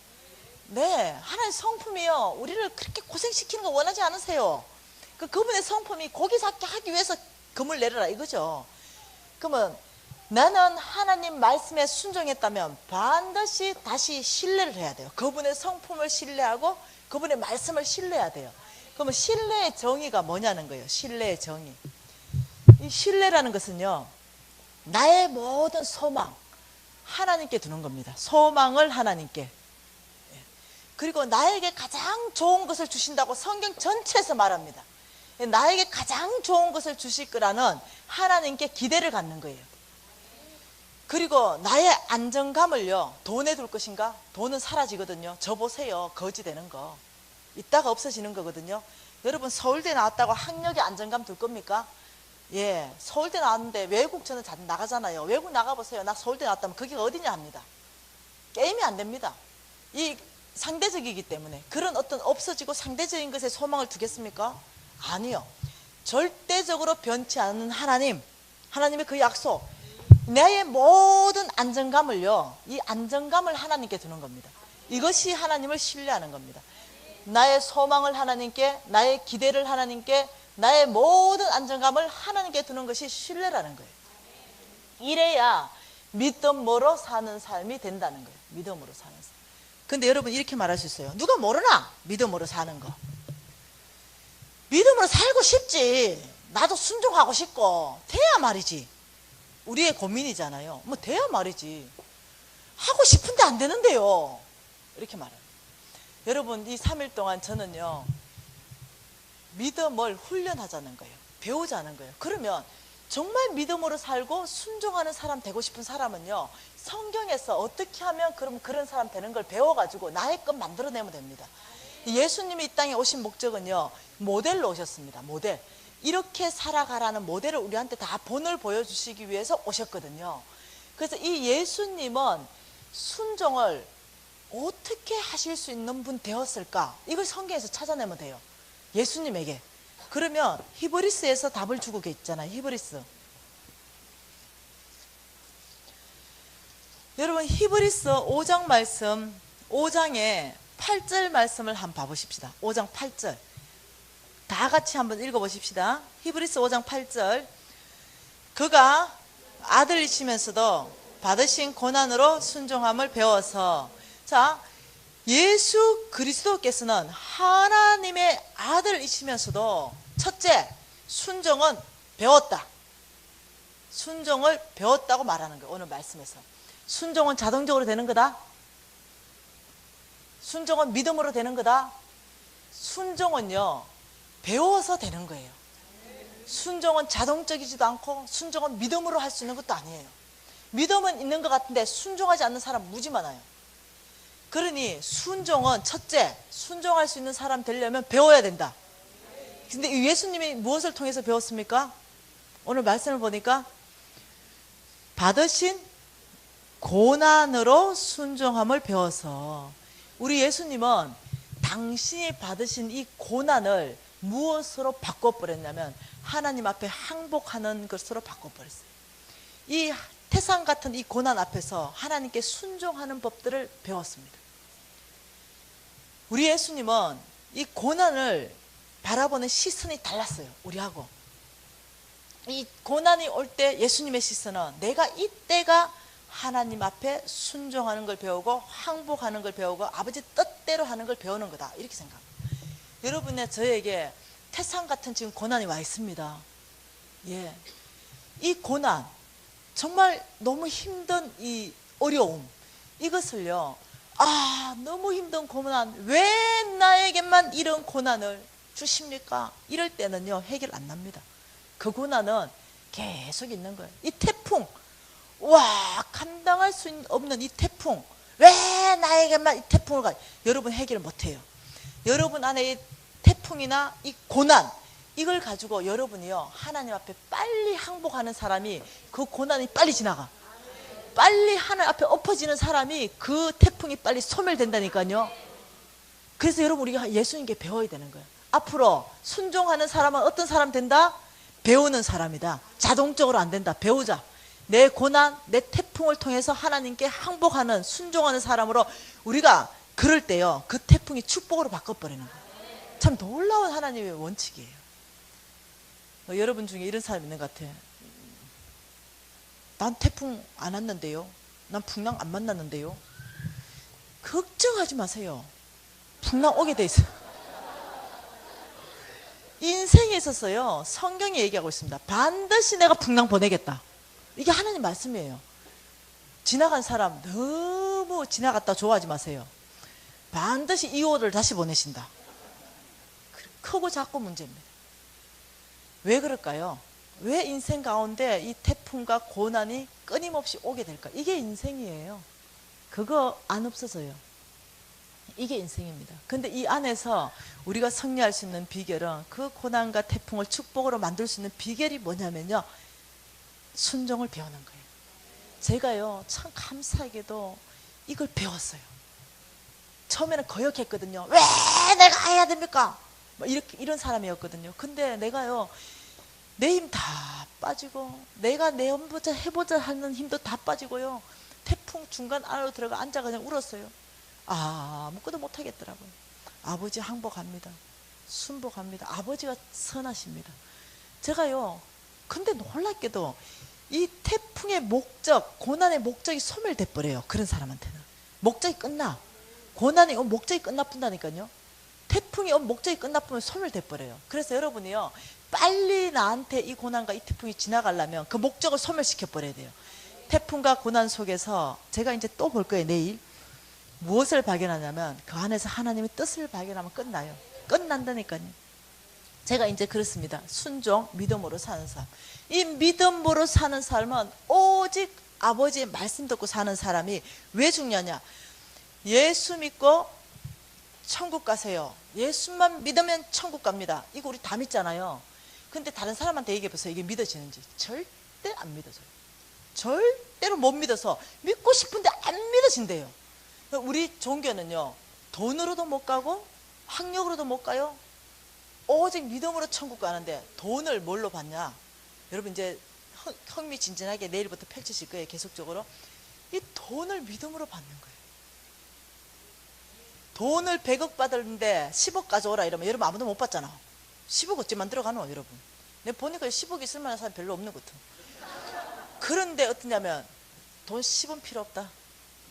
네, 하나님 성품이요, 우리를 그렇게 고생시키는 거 원하지 않으세요. 그분의 성품이 고기 잡게 하기 위해서 그물 내려라 이거죠. 그러면 나는 하나님 말씀에 순종했다면 반드시 다시 신뢰를 해야 돼요. 그분의 성품을 신뢰하고 그분의 말씀을 신뢰해야 돼요. 그러면 신뢰의 정의가 뭐냐는 거예요. 신뢰의 정의. 이 신뢰라는 것은요, 나의 모든 소망 하나님께 두는 겁니다. 소망을 하나님께. 그리고 나에게 가장 좋은 것을 주신다고 성경 전체에서 말합니다. 나에게 가장 좋은 것을 주실 거라는 하나님께 기대를 갖는 거예요. 그리고 나의 안정감을요, 돈에 둘 것인가? 돈은 사라지거든요. 저 보세요, 거지 되는 거. 이따가 없어지는 거거든요. 여러분, 서울대 나왔다고 학력에 안정감 둘 겁니까? 예, 서울대 나왔는데 외국 저는 잘 나가잖아요. 외국 나가보세요. 나 서울대 나왔다면 거기가 어디냐 합니다. 게임이 안 됩니다. 이 상대적이기 때문에. 그런 어떤 없어지고 상대적인 것에 소망을 두겠습니까? 아니요. 절대적으로 변치 않는 하나님, 하나님의 그 약속, 나의 모든 안정감을요, 이 안정감을 하나님께 두는 겁니다. 이것이 하나님을 신뢰하는 겁니다. 나의 소망을 하나님께, 나의 기대를 하나님께, 나의 모든 안정감을 하나님께 두는 것이 신뢰라는 거예요. 이래야 믿음으로 사는 삶이 된다는 거예요. 믿음으로 사는 삶. 근데 여러분 이렇게 말할 수 있어요. 누가 모르나? 믿음으로 사는 거. 믿음으로 살고 싶지. 나도 순종하고 싶고 돼야 말이지. 우리의 고민이잖아요. 뭐 돼야 말이지. 하고 싶은데 안 되는데요. 이렇게 말해요. 여러분 이 3일 동안 저는요 믿음을 훈련하자는 거예요. 배우자는 거예요. 그러면 정말 믿음으로 살고 순종하는 사람 되고 싶은 사람은요 성경에서 어떻게 하면 그런 사람 되는 걸 배워가지고 나의 것 만들어내면 됩니다. 예수님이 이 땅에 오신 목적은요 모델로 오셨습니다. 모델. 이렇게 살아가라는 모델을 우리한테 다 본을 보여주시기 위해서 오셨거든요. 그래서 이 예수님은 순종을 어떻게 하실 수 있는 분 되었을까? 이걸 성경에서 찾아내면 돼요. 예수님에게. 그러면 히브리스에서 답을 주고 계시잖아요. 히브리스. 여러분 히브리스 5장 말씀 5장에 8절 말씀을 한번 봐보십시다. 5장 8절 다 같이 한번 읽어보십시다. 히브리스 5장 8절 그가 아들이시면서도 받으신 고난으로 순종함을 배워서 자 예수 그리스도께서는 하나님의 아들이시면서도 첫째 순종은 배웠다. 순종을 배웠다고 말하는 거예요. 오늘 말씀에서 순종은 자동적으로 되는 거다. 순종은 믿음으로 되는 거다. 순종은요 배워서 되는 거예요. 순종은 자동적이지도 않고 순종은 믿음으로 할 수 있는 것도 아니에요. 믿음은 있는 것 같은데 순종하지 않는 사람 무지 많아요. 그러니 순종은 첫째 순종할 수 있는 사람 되려면 배워야 된다. 근데 예수님이 무엇을 통해서 배웠습니까? 오늘 말씀을 보니까 받으신 고난으로 순종함을 배워서 우리 예수님은 당신이 받으신 이 고난을 무엇으로 바꿔버렸냐면 하나님 앞에 항복하는 것으로 바꿔버렸어요. 이 태산 같은 이 고난 앞에서 하나님께 순종하는 법들을 배웠습니다. 우리 예수님은 이 고난을 바라보는 시선이 달랐어요. 우리하고. 이 고난이 올 때 예수님의 시선은 내가 이때가 하나님 앞에 순종하는 걸 배우고 항복하는 걸 배우고 아버지 뜻대로 하는 걸 배우는 거다. 이렇게 생각합니다. 여러분의 저에게 태산 같은 지금 고난이 와 있습니다. 예. 이 고난 정말 너무 힘든 이 어려움 이것을요 너무 힘든 고난 왜 나에게만 이런 고난을 주십니까? 이럴 때는요 해결 안 납니다. 그 고난은 계속 있는 거예요. 이 태풍 감당할 수 없는 이 태풍 왜 나에게만 이 태풍을 여러분 해결 못해요. 여러분 안에 이 태풍이나 이 고난 이걸 가지고 여러분이요 하나님 앞에 빨리 항복하는 사람이 그 고난이 빨리 지나가. 빨리 하나님 앞에 엎어지는 사람이 그 태풍이 빨리 소멸된다니까요. 그래서 여러분 우리가 예수님께 배워야 되는 거예요. 앞으로 순종하는 사람은 어떤 사람 된다? 배우는 사람이다. 자동적으로 안 된다. 배우자. 내 고난, 내 태풍을 통해서 하나님께 항복하는 순종하는 사람으로 우리가 그럴 때요 그 태풍이 축복으로 바꿔버리는 거예요. 참 놀라운 하나님의 원칙이에요. 여러분 중에 이런 사람 있는 것 같아. 난 태풍 안 왔는데요. 난 풍랑 안 만났는데요. 걱정하지 마세요. 풍랑 오게 돼 있어요. 인생에 있어서요 성경이 얘기하고 있습니다. 반드시 내가 풍랑 보내겠다. 이게 하나님 말씀이에요. 지나간 사람 너무 지나갔다 좋아하지 마세요. 반드시 2호를 다시 보내신다. 크고 작고 문제입니다. 왜 그럴까요? 왜 인생 가운데 이 태풍과 고난이 끊임없이 오게 될까? 이게 인생이에요. 그거 안 없어져요. 이게 인생입니다. 근데 이 안에서 우리가 승리할 수 있는 비결은 그 고난과 태풍을 축복으로 만들 수 있는 비결이 뭐냐면요 순종을 배우는 거예요. 제가요 참 감사하게도 이걸 배웠어요. 처음에는 거역했거든요. 왜 내가 해야 됩니까? 이런 사람이었거든요. 근데 내가요 내 힘 다 빠지고 내가 해보자 하는 힘도 다 빠지고요 태풍 중간 안으로 들어가 앉아 그냥 울었어요. 아무것도 못하겠더라고요. 아버지 항복합니다. 순복합니다. 아버지가 선하십니다. 제가요 근데 놀랍게도 이 태풍의 목적, 고난의 목적이 소멸돼 버려요. 그런 사람한테는 목적이 끝나. 고난이 목적이 끝나뿐다니까요. 태풍이 목적이 끝나쁘면 소멸돼 버려요. 그래서 여러분이요, 빨리 나한테 이 고난과 이 태풍이 지나가려면 그 목적을 소멸시켜 버려야 돼요. 태풍과 고난 속에서 제가 이제 또 볼 거예요. 내일 무엇을 발견하냐면 그 안에서 하나님의 뜻을 발견하면 끝나요. 끝난다니까요. 제가 이제 그렇습니다. 순종, 믿음으로 사는 삶. 이 믿음으로 사는 삶은 오직 아버지의 말씀 듣고 사는 사람이 왜 중요하냐? 예수 믿고 천국 가세요. 예수만 믿으면 천국 갑니다. 이거 우리 다 믿잖아요. 근데 다른 사람한테 얘기해 보세요. 이게 믿어지는지. 절대 안 믿어져요. 절대로 못 믿어서 믿고 싶은데 안 믿어진대요. 우리 종교는요, 돈으로도 못 가고 학력으로도 못 가요. 오직 믿음으로 천국 가는데 돈을 뭘로 받냐? 여러분 이제 흥미진진하게 내일부터 펼치실 거예요. 계속적으로 이 돈을 믿음으로 받는 거예요. 돈을 100억 받았는데 10억 가져오라 이러면 여러분 아무도 못 받잖아. 10억 어찌만 들어가노 여러분. 내가 보니까 10억 있을 만한 사람 별로 없는 것 같아. 그런데 어떠냐면 돈 10원 필요 없다.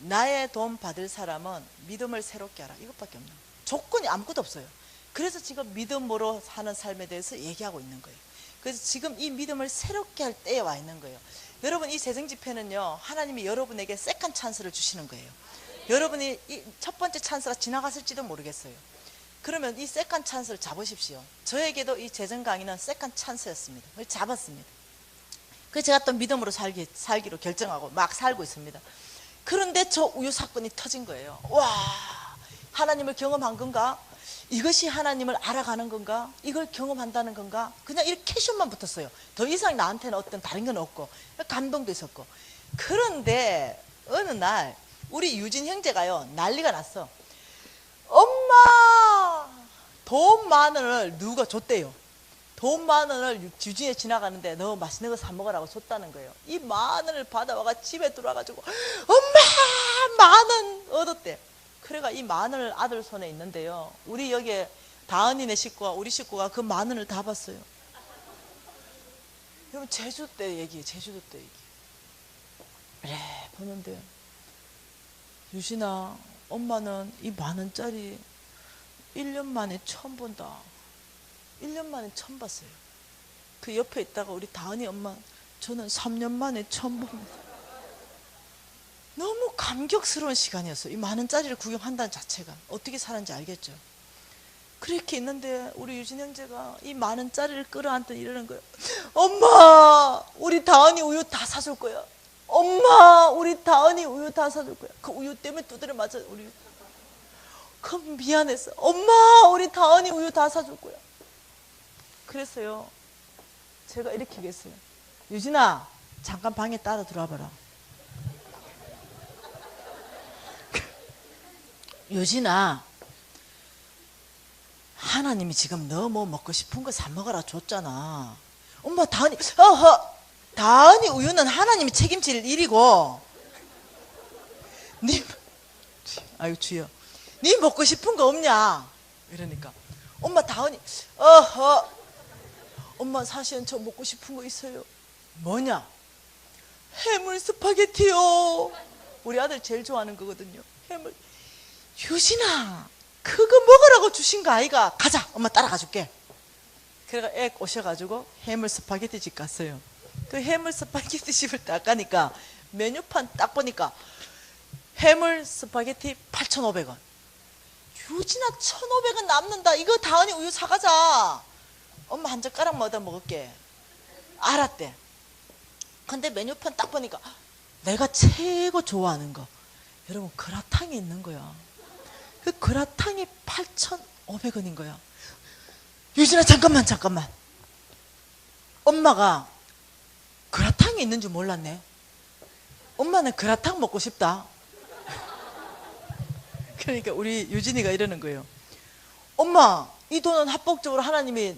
나의 돈 받을 사람은 믿음을 새롭게 하라. 이것밖에 없는 거예요. 조건이 아무것도 없어요. 그래서 지금 믿음으로 사는 삶에 대해서 얘기하고 있는 거예요. 그래서 지금 이 믿음을 새롭게 할 때에 와 있는 거예요. 여러분 이 재정 집회는요, 하나님이 여러분에게 세컨 찬스를 주시는 거예요. 여러분이 이 첫 번째 찬스가 지나갔을지도 모르겠어요. 그러면 이 세컨 찬스를 잡으십시오. 저에게도 이 재정 강의는 세컨 찬스였습니다. 그걸 잡았습니다. 그래서 제가 또 믿음으로 살기로 결정하고 막 살고 있습니다. 그런데 저 우유 사건이 터진 거예요. 와, 하나님을 경험한 건가? 이것이 하나님을 알아가는 건가? 이걸 경험한다는 건가? 그냥 이렇게 캐션만 붙었어요. 더 이상 나한테는 어떤 다른 건 없고 감동도 있었고. 그런데 어느 날 우리 유진 형제가요, 난리가 났어. 엄마, 돈 10,000원을 누가 줬대요. 돈 10,000원을 유진에 지나가는데 너 맛있는 거 사 먹으라고 줬다는 거예요. 이 10,000원을 받아와가 집에 들어와가지고 엄마 10,000원 얻었대. 그래가 이 10,000원을 아들 손에 있는데요, 우리 여기에 다은이네 식구와 우리 식구가 그 10,000원을 다 봤어요. 여러분 제주도 때 얘기예요. 제주도 때 얘기. 그래 보는데, 유진아, 엄마는 이 10,000원짜리 1년 만에 처음 본다. 1년 만에 처음 봤어요. 그 옆에 있다가 우리 다은이 엄마, 저는 3년 만에 처음 봅니다. 너무 감격스러운 시간이었어요. 이 10,000원짜리를 구경한다는 자체가. 어떻게 사는지 알겠죠. 그렇게 있는데 우리 유진 형제가 이 10,000원짜리를 끌어안더니 이러는 거예요. 엄마, 우리 다은이 우유 다 사줄 거야. 엄마, 우리 다은이 우유 다 사줄 거야. 그 우유 때문에 두드려 맞아. 우리 그 미안했어. 엄마, 우리 다은이 우유 다 사줄 거야. 그래서요, 제가 이렇게 얘기했어요. 유진아, 잠깐 방에 따라 들어와 봐라. 유진아, 하나님이 지금 너 뭐 먹고 싶은 거 사 먹어라 줬잖아. 엄마, 다은이 우유는 하나님이 책임질 일이고, 아유 주여, 네 먹고 싶은 거 없냐? 이러니까 엄마, 다은이 엄마, 사실은 저 먹고 싶은 거 있어요. 뭐냐? 해물 스파게티요. 우리 아들 제일 좋아하는 거거든요. 해물. 유진아, 그거 먹으라고 주신 거 아이가? 가자, 엄마 따라가 줄게. 그래가 애 오셔가지고 해물 스파게티 집 갔어요. 그 해물 스파게티 집을 딱 가니까 메뉴판 딱 보니까 해물 스파게티 8,500원. 유진아, 1,500원 남는다. 이거 다은이 우유 사가자. 엄마 한 젓가락 얻어 먹을게. 알았대. 근데 메뉴판 딱 보니까 내가 최고 좋아하는 거, 여러분, 그라탕이 있는 거야. 그 그라탕이 8,500원인 거야. 유진아, 잠깐만. 엄마가 그라탕이 있는 줄 몰랐네. 엄마는 그라탕 먹고 싶다. 그러니까 우리 유진이가 이러는 거예요. 엄마, 이 돈은 합법적으로 하나님이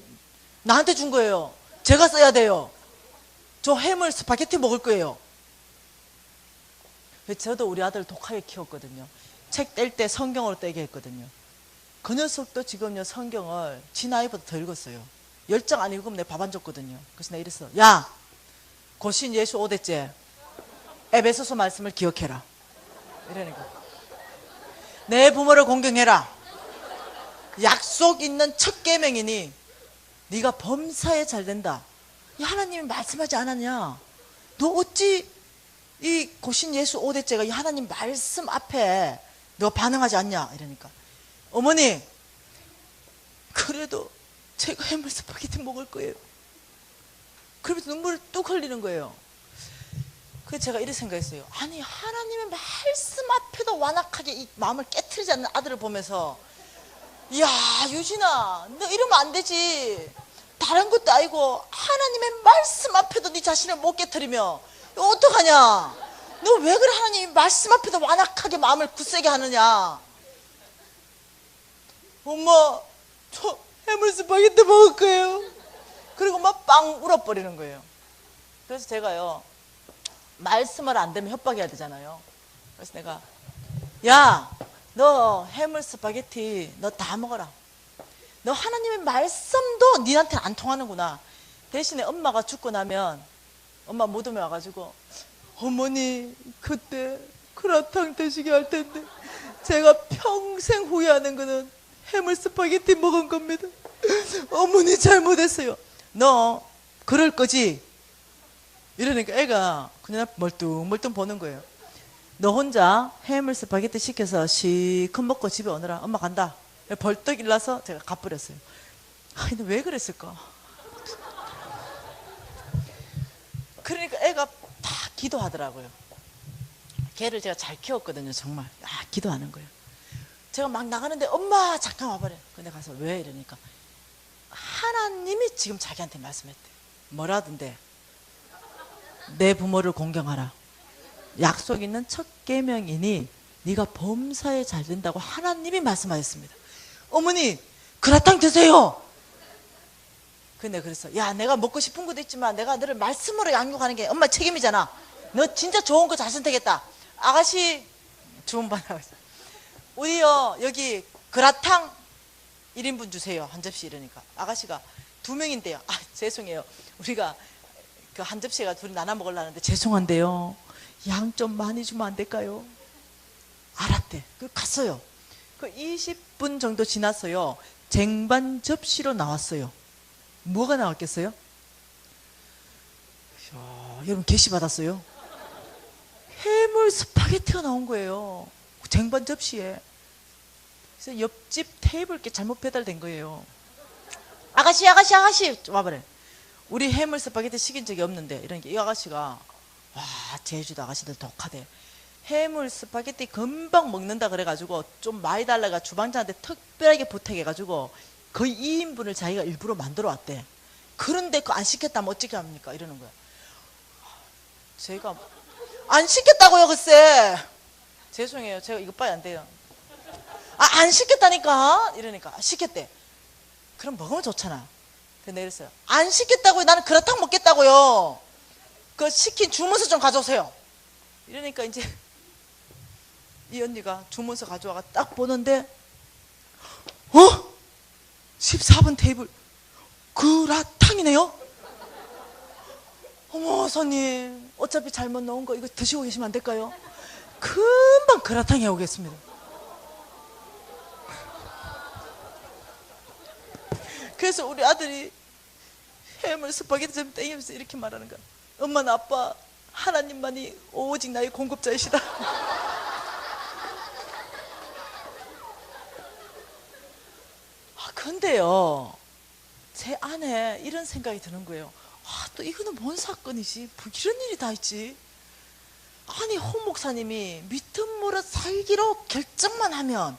나한테 준 거예요. 제가 써야 돼요. 저 해물 스파게티 먹을 거예요. 저도 우리 아들 독하게 키웠거든요. 책 뗄 때 성경으로 떼게 했거든요. 그 녀석도 지금요, 성경을 지 나이보다 더 읽었어요. 10장 안 읽으면 내가 밥 안 줬거든요. 그래서 내가 이랬어. 야, 고신 예수 5대째 에베소서 말씀을 기억해라. 이러니까 내 부모를 공경해라. 약속 있는 첫 계명이니 네가 범사에 잘 된다. 이 하나님이 말씀하지 않았냐? 너 어찌 이 고신 예수 5대째가 이 하나님 말씀 앞에 너 반응하지 않냐? 이러니까 어머니 그래도 제가 해물 스파게티 먹을 거예요. 그러면서 눈물을 뚝 흘리는 거예요. 그래서 제가 이렇게 생각했어요. 아니 하나님의 말씀 앞에도 완악하게 이 마음을 깨트리지 않는 아들을 보면서 야 유진아 너 이러면 안 되지. 다른 것도 아니고 하나님의 말씀 앞에도 네 자신을 못 깨트리며 이거 어떡하냐. 너 왜 그래 하나님 말씀 앞에도 완악하게 마음을 굳세게 하느냐. 엄마 저 해물 스파게티 먹을 거예요. 그리고 막 빵 울어버리는 거예요. 그래서 제가요 말씀을 안 되면 협박해야 되잖아요. 그래서 내가 야 너 해물 스파게티 너 다 먹어라. 너 하나님의 말씀도 니한테는 안 통하는구나. 대신에 엄마가 죽고 나면 엄마 무덤에 와가지고 어머니 그때 그라탕 드시게 할 텐데 제가 평생 후회하는 거는 해물 스파게티 먹은 겁니다. 어머니 잘못했어요. 너 그럴 거지? 이러니까 애가 그냥 멀뚱멀뚱 보는 거예요. 너 혼자 해물 스파게티 시켜서 시컷 먹고 집에 오너라. 엄마 간다. 벌떡 일어나서 제가 갚버렸어요. 아니 왜 그랬을까? 그러니까 애가 다 기도하더라고요. 걔를 제가 잘 키웠거든요. 정말 기도하는 거예요. 제가 막 나가는데 엄마 잠깐 와버려. 근데 가서 왜 이러니까 하나님이 지금 자기한테 말씀했대. 뭐라던데? 내 부모를 공경하라. 약속 있는 첫 계명이니 네가 범사에 잘 된다고 하나님이 말씀하셨습니다. 어머니 그라탕 드세요. 근데 그래서 야 내가 먹고 싶은 것도 있지만 내가 너를 말씀으로 양육하는 게 엄마 책임이잖아. 너 진짜 좋은 거 잘 선택했다. 아가씨 주문 받아요. 우리요 여기 그라탕 1인분 주세요. 한 접시. 이러니까 아가씨가 2명인데요. 죄송해요. 우리가 그 한 접시가 둘이 나눠 먹으려는데 죄송한데요. 양 좀 많이 주면 안 될까요? 알았대. 그 갔어요. 그 20분 정도 지났어요. 쟁반 접시로 나왔어요. 뭐가 나왔겠어요? 이야, 여러분 계시 받았어요? 해물 스파게티가 나온 거예요. 쟁반 접시에. 그래서 옆집 테이블께 잘못 배달된 거예요. 아가씨 와봐래. 우리 해물 스파게티 시킨 적이 없는데 이러니까 이 아가씨가 와 제주도 아가씨들 독하대. 해물 스파게티 금방 먹는다 그래가지고 좀 많이 달라가 주방장한테 특별하게 부탁해가지고 거의 2인분을 자기가 일부러 만들어 왔대. 그런데 그거 안 시켰다면 어떻게 합니까? 이러는 거야. 제가 안 시켰다고요 글쎄. 죄송해요. 제가 이것 봐야 안 돼요. 안 시켰다니까. 이러니까 시켰대. 그럼 먹으면 좋잖아. 근데 이랬어요. 안 시켰다고요. 나는 그라탕 먹겠다고요. 그 시킨 주문서 좀 가져오세요. 이러니까 이제 이 언니가 주문서 가져와가 딱 보는데 14번 테이블 그라탕이네요. 어머 손님 어차피 잘못 넣은 거 이거 드시고 계시면 안 될까요? 금방 그라탕 해오겠습니다. 그래서 우리 아들이 해물 스파게티 좀 땡기면서 이렇게 말하는 거야. 엄마나 아빠 하나님만이 오직 나의 공급자이시다. 근데요 제 안에 이런 생각이 드는 거예요. 또 이거는 뭔 사건이지? 뭐 이런 일이 다 있지? 아니 홍 목사님이 믿음 무릇 살기로 결정만 하면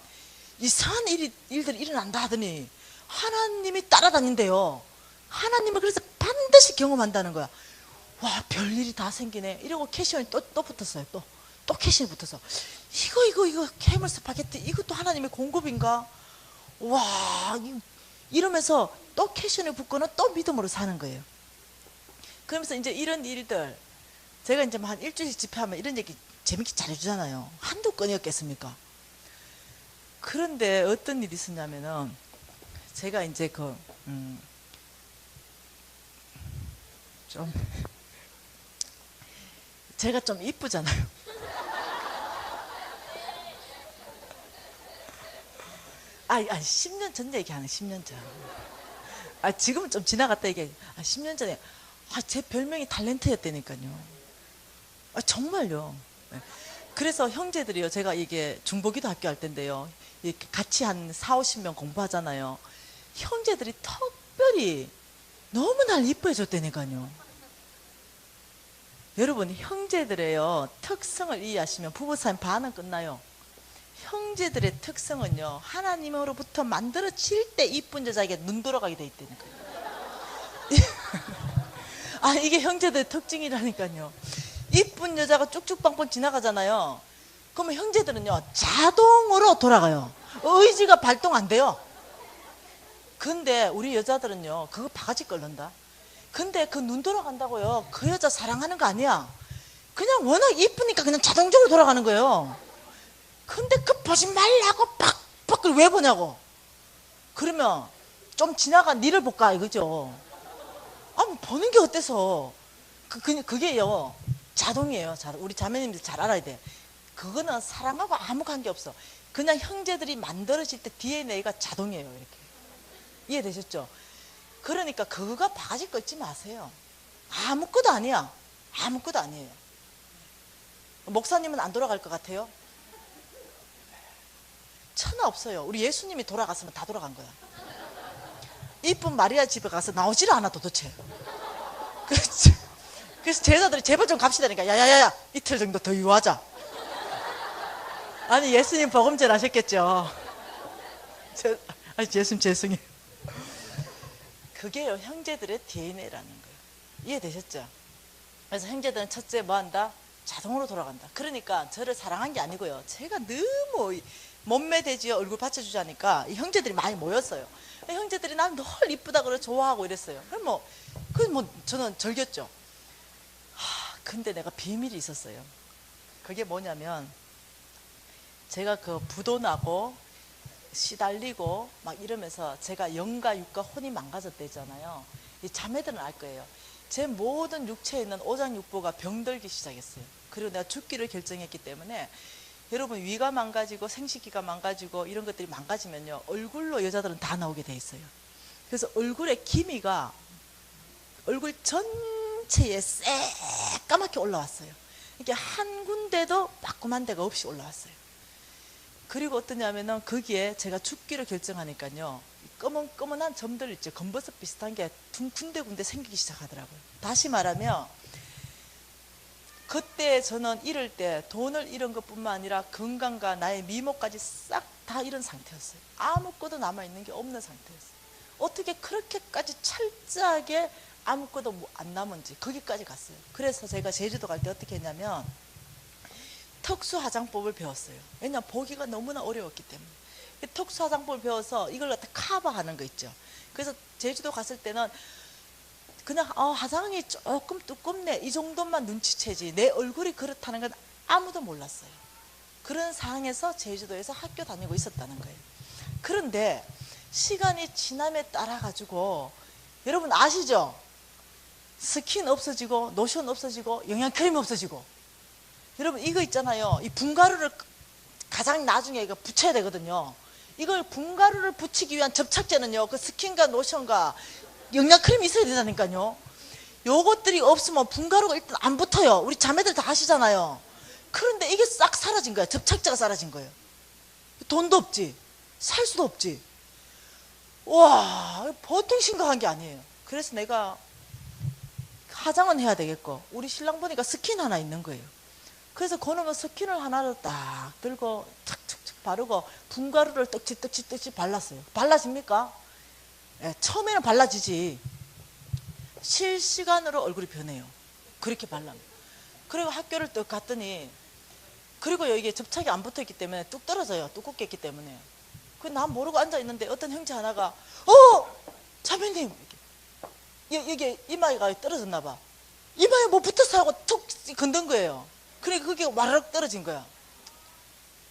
이상한 일들이 일어난다 하더니 하나님이 따라다닌대요. 하나님을 그래서 반드시 경험한다는 거야. 와 별일이 다 생기네. 이러고 캐시언이 또 붙었어요. 또 캐시언이 붙어서 이거 해물 스파게티 이것도 하나님의 공급인가? 와 이러면서 또 캐시언이 붙고는 또 믿음으로 사는 거예요. 그러면서 이제 이런 일들 제가 이제 한 일주일씩 집회하면 이런 얘기 재밌게 잘해주잖아요. 한두 건이었겠습니까? 그런데 어떤 일이 있었냐면은 제가 이제 좀 제가 좀 이쁘잖아요. 아니 10년 전 얘기하는 10년 전. 지금은 좀 지나갔다 얘기. 10년 전에 제 별명이 탤런트였다니까요. 정말요. 네. 그래서 형제들이요. 제가 이게 중보기도 학교 할 텐데요. 이렇게 같이 한 4, 50명 공부하잖아요. 형제들이 특별히 너무 날 이뻐해 줬다니까요. 여러분, 형제들의요 특성을 이해하시면 부부싸움 반은 끝나요. 형제들의 특성은요, 하나님으로부터 만들어질 때 이쁜 여자에게 눈 돌아가게 돼 있다니까요. 이게 형제들의 특징이라니까요. 이쁜 여자가 쭉쭉빵빵 지나가잖아요. 그러면 형제들은요 자동으로 돌아가요. 의지가 발동 안 돼요. 근데 우리 여자들은요 그거 바가지 끓는다. 근데 그 눈 돌아간다고요 그 여자 사랑하는 거 아니야. 그냥 워낙 이쁘니까 그냥 자동적으로 돌아가는 거예요. 근데 그 보지 말라고 팍팍 왜 보냐고. 그러면 좀 지나간 니를 볼까 이거죠. 뭐 보는 게 어때서. 그게요 자동이에요. 우리 자매님들 잘 알아야 돼. 그거는 사랑하고 아무 관계 없어. 그냥 형제들이 만들어질 때 DNA가 자동이에요. 이렇게 이해되셨죠? 그러니까 그거가 바가지 꺾지 마세요. 아무것도 아니야. 아무것도 아니에요. 목사님은 안 돌아갈 것 같아요? 천하 없어요. 우리 예수님이 돌아갔으면 다 돌아간 거야. 이쁜 마리아 집에 가서 나오지를 않아 도대체. 그래서 제자들이 제발 좀 갑시다니까. 야야야야 이틀 정도 더 유하자. 아니 예수님 복음질 하셨겠죠. 예수님 죄송해요. 그게요 형제들의 DNA라는 거예요. 이해되셨죠? 그래서 형제들은 첫째 뭐 한다? 자동으로 돌아간다. 그러니까 저를 사랑한 게 아니고요. 제가 너무 몸매 대지에 얼굴 받쳐주자니까 이 형제들이 많이 모였어요. 형제들이 난 널 이쁘다 그래 좋아하고 이랬어요. 그럼 저는 즐겼죠. 근데 내가 비밀이 있었어요. 그게 뭐냐면 제가 그 부도 나고 시달리고 막 이러면서 제가 영과 육과 혼이 망가졌대잖아요. 이 자매들은 알 거예요. 제 모든 육체에 있는 오장육부가 병들기 시작했어요. 그리고 내가 죽기를 결정했기 때문에 여러분 위가 망가지고 생식기가 망가지고 이런 것들이 망가지면요 얼굴로 여자들은 다 나오게 돼 있어요. 그래서 얼굴에 기미가 얼굴 전체에 새까맣게 올라왔어요. 이게 한 군데도 빠끔한 데가 없이 올라왔어요. 그리고 어떠냐면은 거기에 제가 죽기를 결정하니까요 검은한 점들 있죠. 검버섯 비슷한 게 군데군데 생기기 시작하더라고요. 다시 말하면 그때 저는 잃을 때 돈을 잃은 것뿐만 아니라 건강과 나의 미모까지 싹 다 잃은 상태였어요. 아무것도 남아있는 게 없는 상태였어요. 어떻게 그렇게까지 철저하게 아무것도 안 남은지 거기까지 갔어요. 그래서 제가 제주도 갈 때 어떻게 했냐면 특수 화장법을 배웠어요. 왜냐하면 보기가 너무나 어려웠기 때문에. 특수 화장법을 배워서 이걸 갖다 커버하는 거 있죠. 그래서 제주도 갔을 때는 그냥 화장이 조금 두껍네 이 정도만 눈치채지 내 얼굴이 그렇다는 건 아무도 몰랐어요. 그런 상황에서 제주도에서 학교 다니고 있었다는 거예요. 그런데 시간이 지남에 따라 가지고 여러분 아시죠? 스킨 없어지고 노션 없어지고 영양크림이 없어지고 여러분 이거 있잖아요. 이 분가루를 가장 나중에 이거 붙여야 되거든요. 이걸 분가루를 붙이기 위한 접착제는요 그 스킨과 노션과 영양크림이 있어야 된다니까요. 요것들이 없으면 분가루가 일단 안 붙어요. 우리 자매들 다 아시잖아요. 그런데 이게 싹 사라진 거야. 접착제가 사라진 거예요. 돈도 없지 살 수도 없지. 와 보통 심각한 게 아니에요. 그래서 내가 화장은 해야 되겠고 우리 신랑 보니까 스킨 하나 있는 거예요. 그래서 그놈의 스킨을 하나를 딱 들고 탁탁탁 바르고 분가루를 떡지 발랐어요. 발라집니까? 네, 처음에는 발라지지 실시간으로 얼굴이 변해요. 그렇게 발라면. 그리고 학교를 또 갔더니 그리고 이게 접착이 안 붙어있기 때문에 뚝 떨어져요. 두껍게 했기 때문에. 난 모르고 앉아있는데 어떤 형제 하나가 자매님 이게 이마가 떨어졌나 봐. 이마에 뭐 붙었어 하고 툭 건든 거예요. 그러니까 그게 와르륵 떨어진 거야.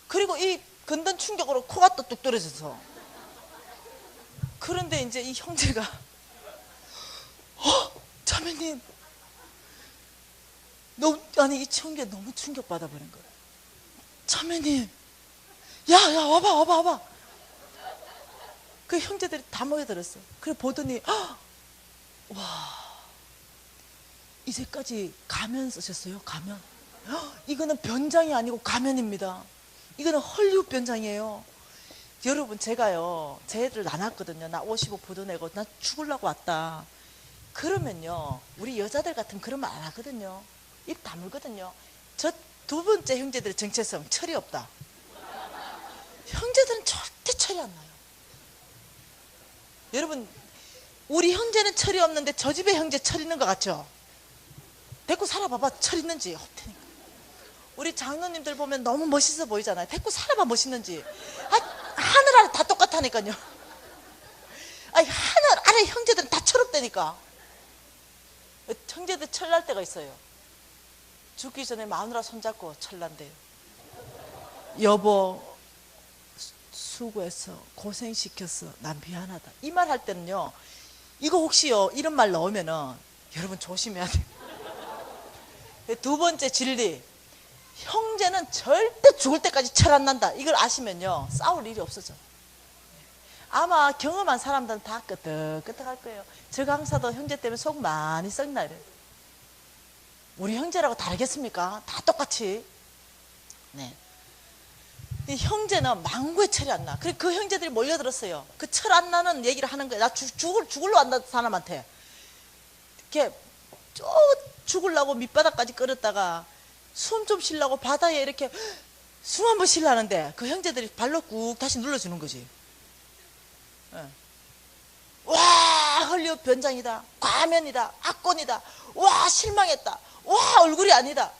그리고 이 건든 충격으로 코가 또 뚝 떨어져서. 그런데 이제 이 형제가 자매님 아니 이 청기에 너무 충격받아 버린 거예요. 자매님, 야 와봐. 그 형제들이 다 모여들었어. 그래 보더니 와, 이제까지 가면 쓰셨어요? 가면. 이거는 변장이 아니고 가면입니다. 이거는 헐리우드 변장이에요. 여러분, 제가요, 제 애들 나눴거든요. 나 55 부도내고 나 죽으려고 왔다. 그러면요, 우리 여자들 같으면 그런 말 안 하거든요. 입 다물거든요. 저 두 번째 형제들의 정체성, 철이 없다. 형제들은 절대 철이 안 나요. 여러분, 우리 형제는 철이 없는데 저 집에 형제 철 있는 것 같죠? 데리고 살아봐봐, 철 있는지. 없다니까. 우리 장로님들 보면 너무 멋있어 보이잖아요. 데리고 살아봐, 멋있는지. 하늘 아래 다 똑같다니까요. 하늘 아래 형제들은 다 철없다니까. 형제들 철날 때가 있어요. 죽기 전에 마누라 손잡고 철난대요. 여보, 수고했어. 고생시켰어. 난 미안하다. 이 말 할 때는요, 이거 혹시요, 이런 말 넣으면은 여러분 조심해야 돼요. 두 번째 진리. 형제는 절대 죽을 때까지 철 안 난다. 이걸 아시면요, 싸울 일이 없어져. 아마 경험한 사람들은 다 끄떡끄떡할 거예요. 저 강사도 형제 때문에 속 많이 썩나 이래요. 우리 형제라고 다르겠습니까? 다 똑같이. 네. 이 형제는 망구에 철이 안 나. 그래 그 형제들이 몰려들었어요. 그 철 안 나는 얘기를 하는 거예요. 나 죽을로 한다 사람한테. 이렇게 쭉 죽으려고 밑바닥까지 끌었다가 숨 좀 쉬려고 바다에 이렇게 숨 한 번 쉬려는데 그 형제들이 발로 꾹 다시 눌러주는 거지. 네. 와, 헐리우드 변장이다. 과면이다. 악권이다. 와, 실망했다. 와, 얼굴이 아니다.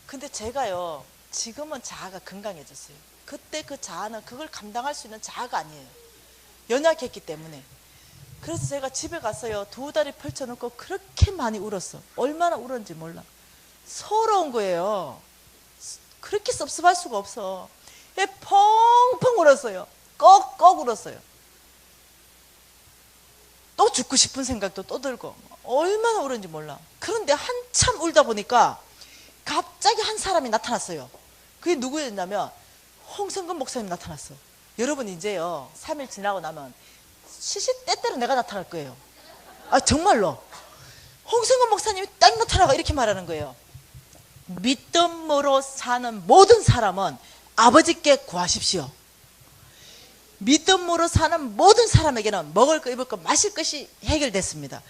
근데 제가요, 지금은 자아가 건강해졌어요. 그때 그 자아는 그걸 감당할 수 있는 자아가 아니에요. 연약했기 때문에. 그래서 제가 집에 갔어요. 두 다리 펼쳐놓고 그렇게 많이 울었어. 얼마나 울었는지 몰라. 서러운 거예요. 그렇게 섭섭할 수가 없어. 펑펑 울었어요. 꺽꺽 울었어요. 또 죽고 싶은 생각도 또 들고 얼마나 울었는지 몰라. 그런데 한참 울다 보니까 갑자기 한 사람이 나타났어요. 그게 누구였냐면 홍성근 목사님 나타났어. 여러분, 이제요 3일 지나고 나면 시시때때로 내가 나타날 거예요. 정말로. 홍성근 목사님이 딱 나타나가 이렇게 말하는 거예요. 믿음으로 사는 모든 사람은 아버지께 구하십시오. 믿음으로 사는 모든 사람에게는 먹을 거, 입을 거, 마실 것이 해결됐습니다.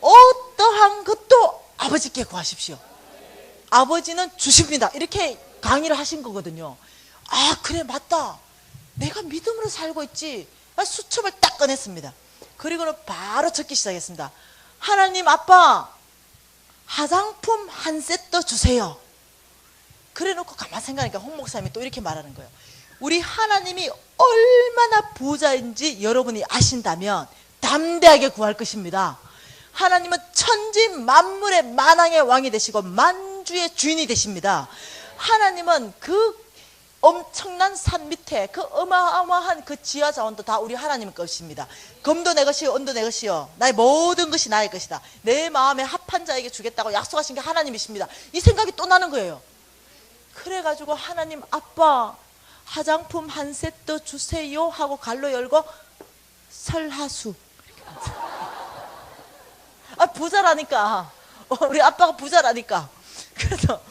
어떠한 것도 아버지께 구하십시오. 아버지는 주십니다. 이렇게 강의를 하신 거거든요. 그래, 맞다. 내가 믿음으로 살고 있지. 수첩을 딱 꺼냈습니다. 그리고는 바로 적기 시작했습니다. 하나님 아빠, 화장품 한 세트 주세요. 그래 놓고 가만 생각하니까 홍 목사님이 또 이렇게 말하는 거예요. 우리 하나님이 얼마나 부자인지 여러분이 아신다면 담대하게 구할 것입니다. 하나님은 천지 만물의 만왕의 왕이 되시고 만주의 주인이 되십니다. 하나님은 그 엄청난 산 밑에 그 어마어마한 그 지하 자원도 다 우리 하나님 것입니다. 금도 내 것이요 은도 내 것이요 나의 모든 것이 나의 것이다. 내 마음에 합한 자에게 주겠다고 약속하신 게 하나님이십니다. 이 생각이 또 나는 거예요. 그래가지고 하나님 아빠, 화장품 한 세트 주세요 하고 갈로 열고 설하수. 부자라니까. 우리 아빠가 부자라니까. 그래서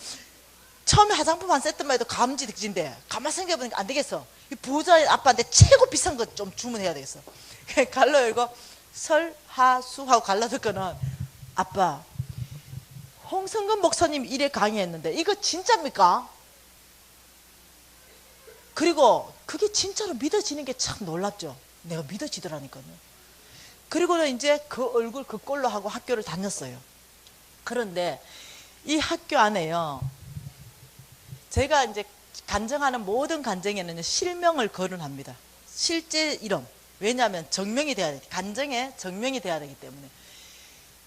처음에 화장품 한 세트만 해도 감지 득진데 가만 생각해보니까 안 되겠어. 이 부자 아빠한테 최고 비싼 거 좀 주문해야 되겠어. 갈로 열고 설하수 하고 갈라듣고는 아빠, 홍성근 목사님 일에 강의했는데 이거 진짜입니까? 그리고 그게 진짜로 믿어지는 게 참 놀랍죠. 내가 믿어지더라니까요. 그리고는 이제 그 얼굴 그 꼴로 하고 학교를 다녔어요. 그런데 이 학교 안에요, 제가 이제 간증하는 모든 간증에는 실명을 거론합니다. 실제 이름. 왜냐하면 정명이 돼야 돼. 간증에 정명이 돼야 되기 때문에.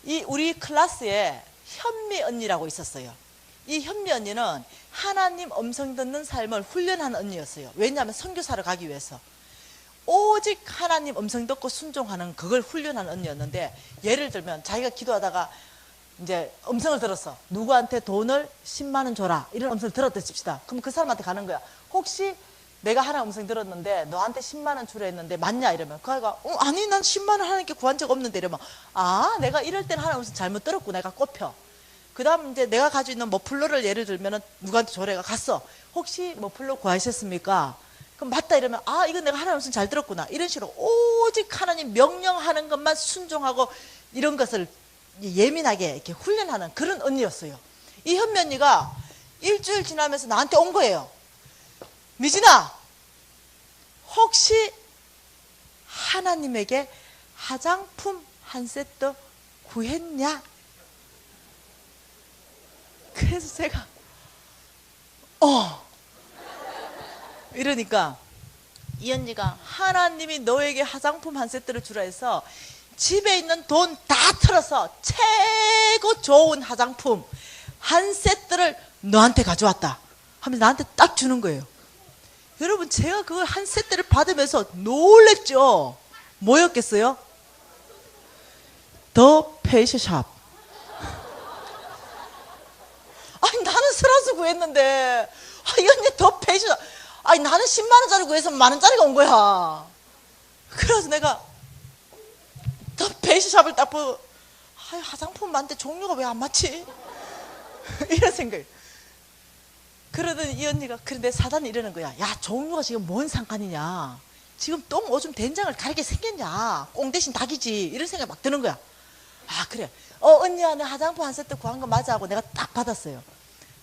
이 우리 클래스에 현미 언니라고 있었어요. 이 현미 언니는 하나님 음성 듣는 삶을 훈련한 언니였어요. 왜냐하면 선교사를 가기 위해서 오직 하나님 음성 듣고 순종하는 그걸 훈련한 언니였는데, 예를 들면 자기가 기도하다가 이제 음성을 들었어. 누구한테 돈을 10만 원 줘라. 이런 음성을 들었다 칩시다. 그럼 그 사람한테 가는 거야. 혹시 내가 하나님 음성 들었는데 너한테 10만 원 주라 했는데 맞냐? 이러면 그 아이가 아니 난 10만 원 하나님께 구한 적 없는데 이러면 아 내가 이럴 때는 하나님 음성 잘못 들었구나. 내가 꼽혀. 그 다음 이제 내가 가지고 있는 머플러를 예를 들면은 누구한테 줘래가 갔어. 혹시 머플러 구하셨습니까? 그럼 맞다 이러면 아 이건 내가 하나님 음성 잘 들었구나. 이런 식으로 오직 하나님 명령하는 것만 순종하고 이런 것을 예민하게 이렇게 훈련하는 그런 언니였어요. 이 현미 언니가 일주일 지나면서 나한테 온 거예요. 미진아, 혹시 하나님에게 화장품 한 세트 구했냐? 그래서 제가 이러니까 이 언니가 하나님이 너에게 화장품 한 세트를 주라 해서 집에 있는 돈 다 털어서 최고 좋은 화장품 한 세트를 너한테 가져왔다 하면서 나한테 딱 주는 거예요. 여러분 제가 그걸 한 세트를 받으면서 놀랬죠. 뭐였겠어요? 더 페이스샵. 아니 나는 스라스 구했는데 이 언니 더 페이스샵. 아니 나는 10만 원짜리 구해서 만 원짜리가 온 거야. 그래서 내가 더 페이스샵을 딱 보고 화장품 많은데 종류가 왜 안 맞지? 이런 생각. 그러더니 이 언니가 그런데 사단이 이러는 거야. 야 종류가 지금 뭔 상관이냐. 지금 똥 오줌 된장을 가리게 생겼냐. 꽁 대신 닭이지. 이런 생각이 막 드는 거야. 아 그래. 언니야 내 화장품 한 세트 구한 거 맞아 하고 내가 딱 받았어요.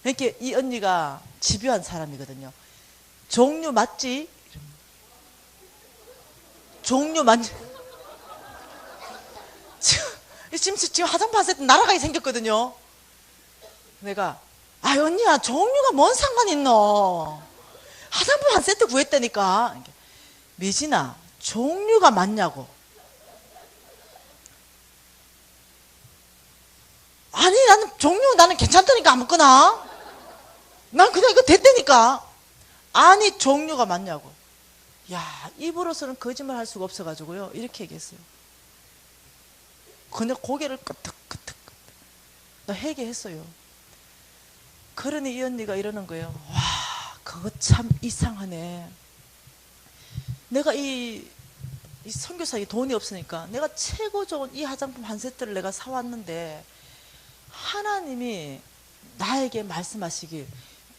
이렇게 이 언니가 집요한 사람이거든요. 종류 맞지? 종류 맞지? 지금 화장품 한 세트 날아가게 생겼거든요. 내가 언니야 종류가 뭔 상관 있노? 화장품 한 세트 구했다니까. 미진아 종류가 맞냐고. 아니 나는 종류 나는 괜찮다니까 아무거나. 난 그냥 이거 됐다니까. 아니 종류가 맞냐고. 야 입으로서는 거짓말 할 수가 없어가지고요 이렇게 얘기했어요. 근데 고개를 끄덕끄덕 나 회개했어요. 그러니 이 언니가 이러는 거예요. 와 그거 참 이상하네. 내가 이 선교사에 돈이 없으니까 내가 최고 좋은 이 화장품 한 세트를 내가 사왔는데 하나님이 나에게 말씀하시길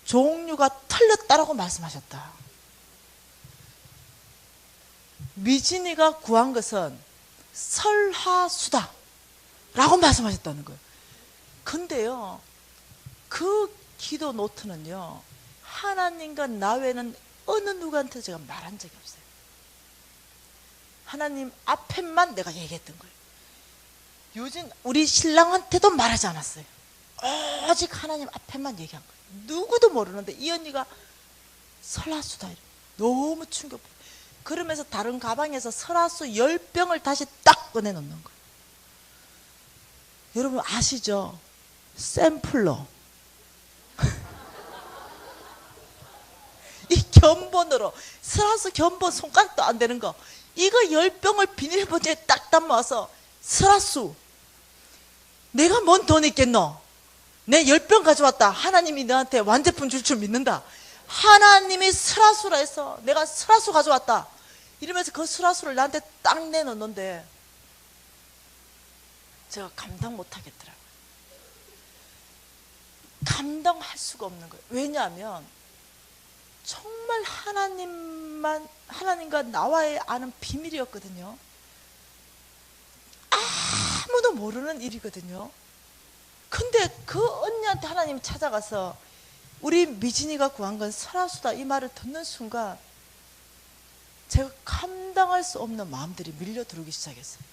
종류가 틀렸다라고 말씀하셨다. 미진이가 구한 것은 설화수다 라고 말씀하셨다는 거예요. 근데요 그 기도 노트는요 하나님과 나 외에는 어느 누구한테 제가 말한 적이 없어요. 하나님 앞에만 내가 얘기했던 거예요. 요즘 우리 신랑한테도 말하지 않았어요. 오직 하나님 앞에만 얘기한 거예요. 누구도 모르는데 이 언니가 설화수다 너무 충격. 그러면서 다른 가방에서 설화수 10병을 다시 딱 꺼내 놓는 거예요. 여러분 아시죠? 샘플러. 이 견본으로 설화수 견본 손가락도 안 되는 거 이거 10병을 비닐봉지에 딱 담아서 설화수 내가 뭔 돈 있겠노? 내 10병 가져왔다. 하나님이 너한테 완제품 줄 줄 믿는다. 하나님이 설화수라 해서 내가 설화수 가져왔다. 이러면서 그 설화수를 나한테 딱 내놓는데 제가 감당 못 하겠더라고요. 감당할 수가 없는 거예요. 왜냐하면 정말 하나님과 나와의 아는 비밀이었거든요. 아무도 모르는 일이거든요. 근데 그 언니한테 하나님이 찾아가서 우리 미진이가 구한 건 설화수다 이 말을 듣는 순간 제가 감당할 수 없는 마음들이 밀려 들어오기 시작했어요.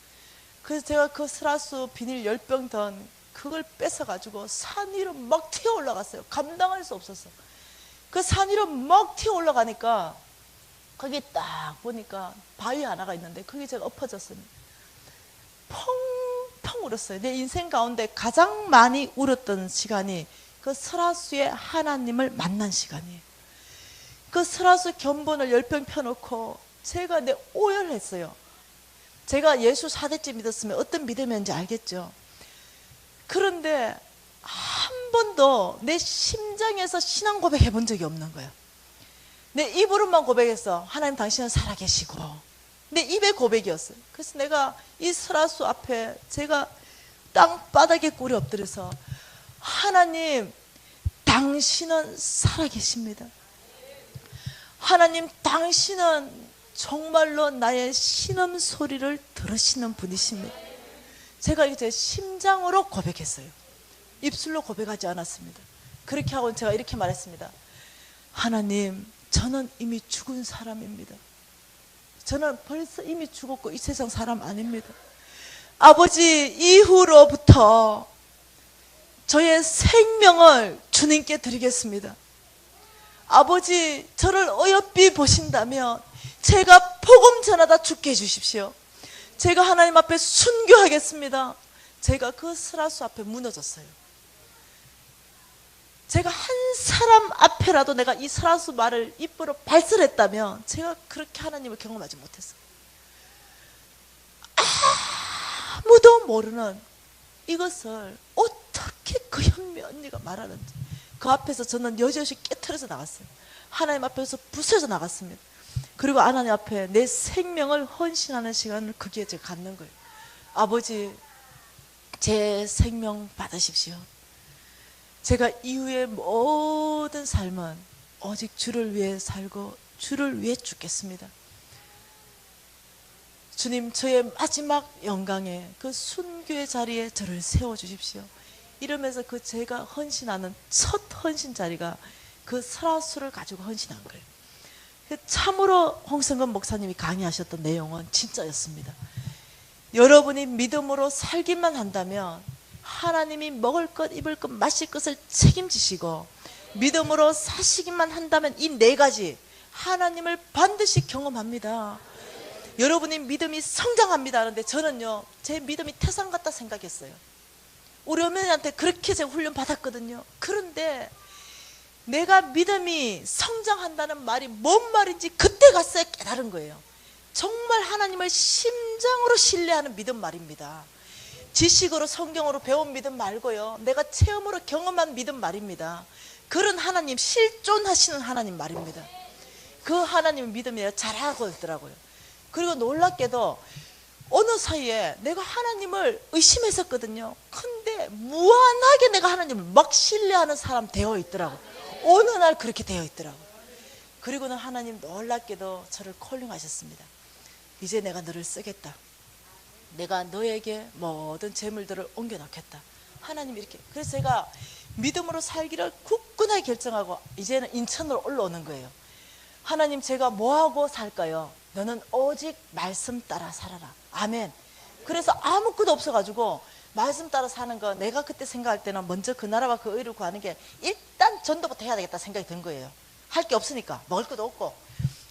그래서 제가 그 설화수 비닐 10병 던 그걸 뺏어가지고 산 위로 막 튀어 올라갔어요. 감당할 수 없었어. 그 산 위로 막 튀어 올라가니까 거기 딱 보니까 바위 하나가 있는데 거기 제가 엎어졌어요. 펑펑 울었어요. 내 인생 가운데 가장 많이 울었던 시간이 그 설화수의 하나님을 만난 시간이에요. 그 설화수 견본을 10병 펴놓고 제가 내 오열했어요. 제가 예수 4대째 믿었으면 어떤 믿음이었는지 알겠죠. 그런데 한 번도 내 심장에서 신앙 고백해 본 적이 없는 거예요. 내 입으로만 고백했어. 하나님 당신은 살아계시고. 내 입의 고백이었어요. 그래서 내가 이 설화수 앞에 제가 땅바닥에 꿇어 엎드려서 하나님 당신은 살아계십니다. 하나님 당신은 정말로 나의 신음 소리를 들으시는 분이십니다. 제가 이제 심장으로 고백했어요. 입술로 고백하지 않았습니다. 그렇게 하고 제가 이렇게 말했습니다. 하나님, 저는 이미 죽은 사람입니다. 저는 벌써 이미 죽었고 이 세상 사람 아닙니다. 아버지, 이후로부터 저의 생명을 주님께 드리겠습니다. 아버지, 저를 어여삐 보신다면 제가 복음 전하다 죽게 해주십시오. 제가 하나님 앞에 순교하겠습니다. 제가 그 설화수 앞에 무너졌어요. 제가 한 사람 앞에라도 내가 이 설화수 말을 입으로 발설했다면 제가 그렇게 하나님을 경험하지 못했어요. 아무도 모르는 이것을 어떻게 그 현미 언니가 말하는지 그 앞에서 저는 여지없이 깨트려서 나갔어요. 하나님 앞에서 부서져 나갔습니다. 그리고 하나님 앞에 내 생명을 헌신하는 시간을 거기에 제가 갖는 거예요. 아버지, 제 생명 받으십시오. 제가 이후의 모든 삶은 오직 주를 위해 살고 주를 위해 죽겠습니다. 주님, 저의 마지막 영광에 그 순교의 자리에 저를 세워주십시오. 이러면서 그 제가 헌신하는 첫 헌신 자리가 그 설화수를 가지고 헌신한 거예요. 참으로 홍성근 목사님이 강의하셨던 내용은 진짜였습니다. 여러분이 믿음으로 살기만 한다면 하나님이 먹을 것, 입을 것, 마실 것을 책임지시고 믿음으로 사시기만 한다면 이 네 가지 하나님을 반드시 경험합니다. 여러분이 믿음이 성장합니다 하는데 저는요, 제 믿음이 태산 같다 생각했어요. 우리 어머니한테 그렇게 제가 훈련 받았거든요. 그런데 내가 믿음이 성장한다는 말이 뭔 말인지 그때 가서야 깨달은 거예요. 정말 하나님을 심장으로 신뢰하는 믿음 말입니다. 지식으로 성경으로 배운 믿음 말고요, 내가 체험으로 경험한 믿음 말입니다. 그런 하나님, 실존하시는 하나님 말입니다. 그 하나님 믿음이 잘하고 있더라고요. 그리고 놀랍게도 어느 사이에 내가 하나님을 의심했었거든요. 근데 무한하게 내가 하나님을 막 신뢰하는 사람 되어 있더라고요. 어느 날 그렇게 되어 있더라고요. 그리고는 하나님 놀랍게도 저를 콜링하셨습니다. 이제 내가 너를 쓰겠다. 내가 너에게 모든 재물들을 옮겨놓겠다. 하나님 이렇게. 그래서 제가 믿음으로 살기를 굳건하게 결정하고 이제는 인천으로 올라오는 거예요. 하나님, 제가 뭐하고 살까요? 너는 오직 말씀 따라 살아라. 아멘. 그래서 아무것도 없어가지고 말씀 따라 사는 거, 내가 그때 생각할 때는 먼저 그 나라와 그 의를 구하는 게 일단 전도부터 해야 되겠다 생각이 든 거예요. 할 게 없으니까, 먹을 것도 없고.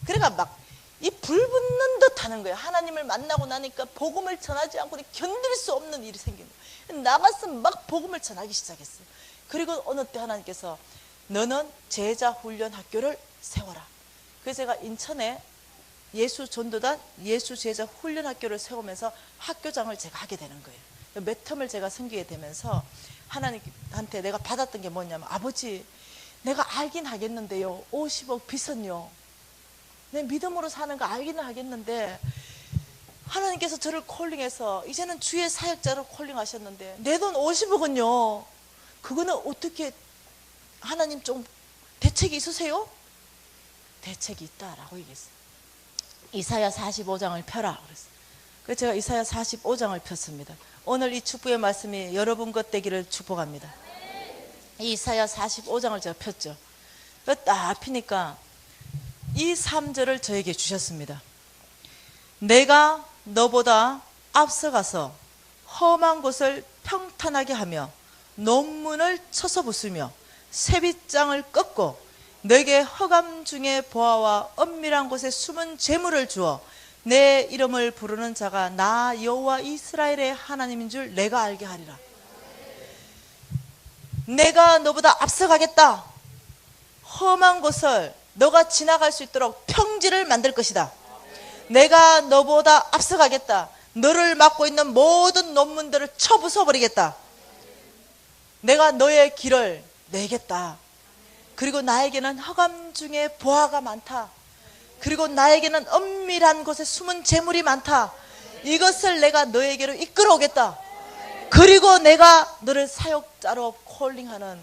그러니까 막 이 불 붙는 듯 하는 거예요. 하나님을 만나고 나니까 복음을 전하지 않고는 견딜 수 없는 일이 생기는 거예요. 나가서 막 복음을 전하기 시작했어요. 그리고 어느 때 하나님께서 너는 제자 훈련 학교를 세워라. 그래서 제가 인천에 예수 전도단 예수 제자 훈련 학교를 세우면서 학교장을 제가 하게 되는 거예요. 몇 텀을 제가 섬기게 되면서 하나님한테 내가 받았던 게 뭐냐면, 아버지, 내가 알긴 하겠는데요, 50억 빚은요, 내 믿음으로 사는 거 알기는 하겠는데 하나님께서 저를 콜링해서 이제는 주의 사역자로 콜링하셨는데 내 돈 50억은요 그거는 어떻게, 하나님 좀 대책이 있으세요? 대책이 있다라고 얘기했어요. 이사야 45장을 펴라 그랬어요. 그래서 제가 이사야 45장을 폈습니다. 오늘 이 축복의 말씀이 여러분 것 되기를 축복합니다. 이사야 45장을 제가 폈죠. 딱 피니까 이 3절을 저에게 주셨습니다. 내가 너보다 앞서가서 험한 곳을 평탄하게 하며 논문을 쳐서 부수며 세빗장을 꺾고 너에게 허감 중에 보아와 엄밀한 곳에 숨은 재물을 주어 내 이름을 부르는 자가 나 여호와 이스라엘의 하나님인 줄 내가 알게 하리라. 내가 너보다 앞서가겠다. 험한 곳을 너가 지나갈 수 있도록 평지를 만들 것이다. 내가 너보다 앞서가겠다. 너를 막고 있는 모든 논문들을 쳐부숴 버리겠다. 내가 너의 길을 내겠다. 그리고 나에게는 흑암 중에 보화가 많다. 그리고 나에게는 은밀한 곳에 숨은 재물이 많다. 이것을 내가 너에게로 이끌어 오겠다. 그리고 내가 너를 사역자로 콜링하는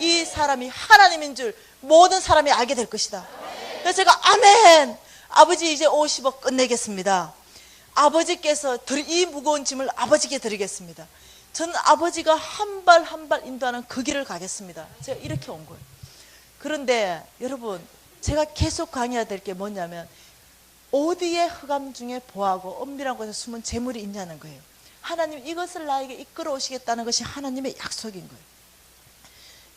이 사람이 하나님인 줄 모든 사람이 알게 될 것이다. 그래서 제가 아멘, 아버지 이제 50억 끝내겠습니다. 아버지께서 이 무거운 짐을 아버지께 드리겠습니다. 저는 아버지가 한 발 한 발 인도하는 그 길을 가겠습니다. 제가 이렇게 온 거예요. 그런데 여러분, 제가 계속 강의해야 될 게 뭐냐면 어디에 흑암 중에 보하고 은밀한 곳에 숨은 재물이 있냐는 거예요. 하나님 이것을 나에게 이끌어 오시겠다는 것이 하나님의 약속인 거예요.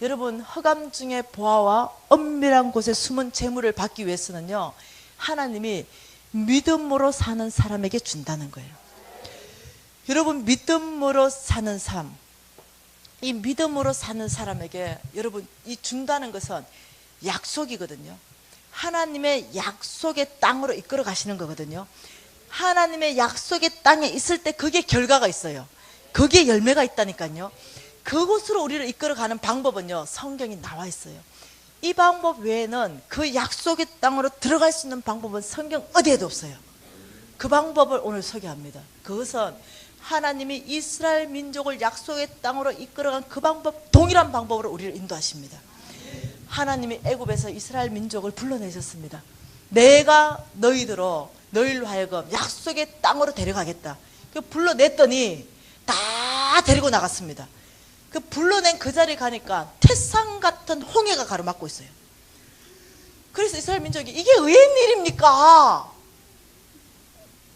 여러분, 흑암 중에 보아와 은밀한 곳에 숨은 재물을 받기 위해서는요, 하나님이 믿음으로 사는 사람에게 준다는 거예요. 여러분, 믿음으로 사는 삶, 이 믿음으로 사는 사람에게 여러분 이 준다는 것은 약속이거든요. 하나님의 약속의 땅으로 이끌어 가시는 거거든요. 하나님의 약속의 땅에 있을 때 그게 결과가 있어요. 그게 열매가 있다니까요. 그곳으로 우리를 이끌어가는 방법은요, 성경이 나와 있어요. 이 방법 외에는 그 약속의 땅으로 들어갈 수 있는 방법은 성경 어디에도 없어요. 그 방법을 오늘 소개합니다. 그것은 하나님이 이스라엘 민족을 약속의 땅으로 이끌어간 그 방법, 동일한 방법으로 우리를 인도하십니다. 하나님이 애굽에서 이스라엘 민족을 불러내셨습니다. 내가 너희로 하여금 약속의 땅으로 데려가겠다. 그 불러냈더니 다 데리고 나갔습니다. 그 불러낸 그 자리에 가니까 태산 같은 홍해가 가로막고 있어요. 그래서 이스라엘 민족이 이게 웬일입니까?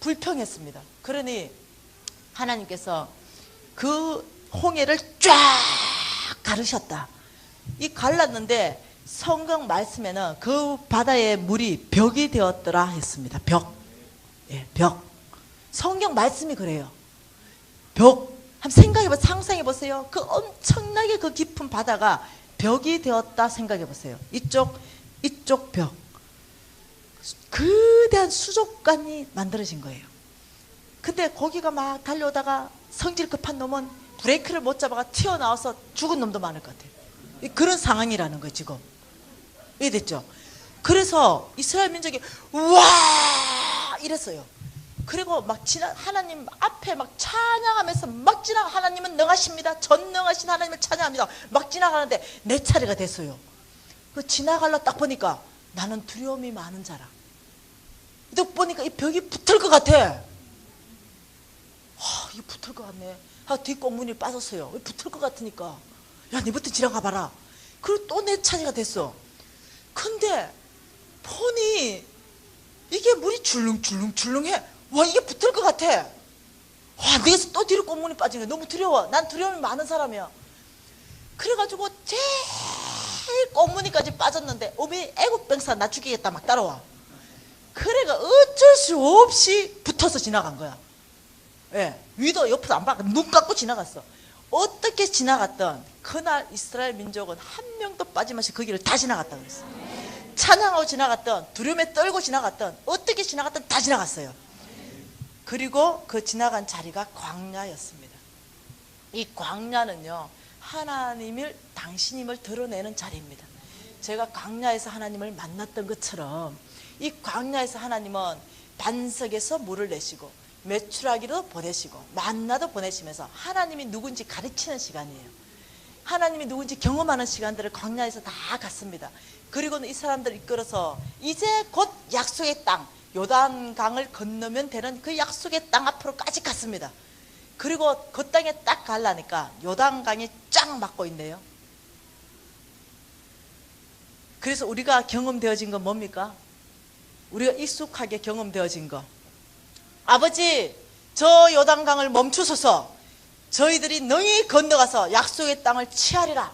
불평했습니다. 그러니 하나님께서 그 홍해를 쫙 가르셨다. 이 갈랐는데 성경 말씀에는 그 바다의 물이 벽이 되었더라 했습니다. 벽. 예, 벽. 성경 말씀이 그래요. 벽. 한번 생각해보세요. 상상해보세요. 그 엄청나게 그 깊은 바다가 벽이 되었다 생각해보세요. 이쪽 벽. 거대한 수족관이 만들어진 거예요. 근데 거기가 막 달려오다가 성질 급한 놈은 브레이크를 못 잡아가 튀어나와서 죽은 놈도 많을 것 같아요. 그런 상황이라는 거예요, 지금. 이해됐죠? 그래서 이스라엘 민족이 와 이랬어요. 그리고 막 하나님 앞에 막 찬양하면서 막 하나님은 능하십니다. 전능하신 하나님을 찬양합니다. 막 지나가는데 내 차례가 됐어요. 그 지나가려 딱 보니까 나는 두려움이 많은 자라. 또 보니까 이 벽이 붙을 것 같아. 이거 붙을 것 같네. 뒷꽁문이 빠졌어요. 붙을 것 같으니까 야, 니부터 지나가 봐라. 그리고 또 내 차례가 됐어. 근데 보니 이게 물이 줄렁줄렁해. 와, 이게 붙을 것 같아. 와, 내가 또 뒤로 꽁문이 빠지네. 너무 두려워. 난 두려움이 많은 사람이야. 그래가지고 제일 꽁무니까지 빠졌는데 어미 애국 병사 나 죽이겠다 막 따라와. 그래가 어쩔 수 없이 붙어서 지나간 거야. 예, 위도 옆에서 안 봐. 눈 감고 지나갔어. 어떻게 지나갔던 그날 이스라엘 민족은 한 명도 빠짐없이 그 길을 다 지나갔다 그랬어. 찬양하고 지나갔던, 두려움에 떨고 지나갔던, 어떻게 지나갔던 다 지나갔어요. 그리고 그 지나간 자리가 광야였습니다. 이 광야는요, 하나님을, 당신임을 드러내는 자리입니다. 제가 광야에서 하나님을 만났던 것처럼 이 광야에서 하나님은 반석에서 물을 내시고 메추라기로 보내시고 만나도 보내시면서 하나님이 누군지 가르치는 시간이에요. 하나님이 누군지 경험하는 시간들을 광야에서 다 갔습니다. 그리고는 이 사람들을 이끌어서 이제 곧 약속의 땅, 요단강을 건너면 되는 그 약속의 땅 앞으로까지 갔습니다. 그리고 그 땅에 딱 가려니까 요단강이 쫙 막고 있네요. 그래서 우리가 경험되어진 건 뭡니까? 우리가 익숙하게 경험되어진 거, 아버지 저 요단강을 멈추소서, 저희들이 능히 건너가서 약속의 땅을 취하리라.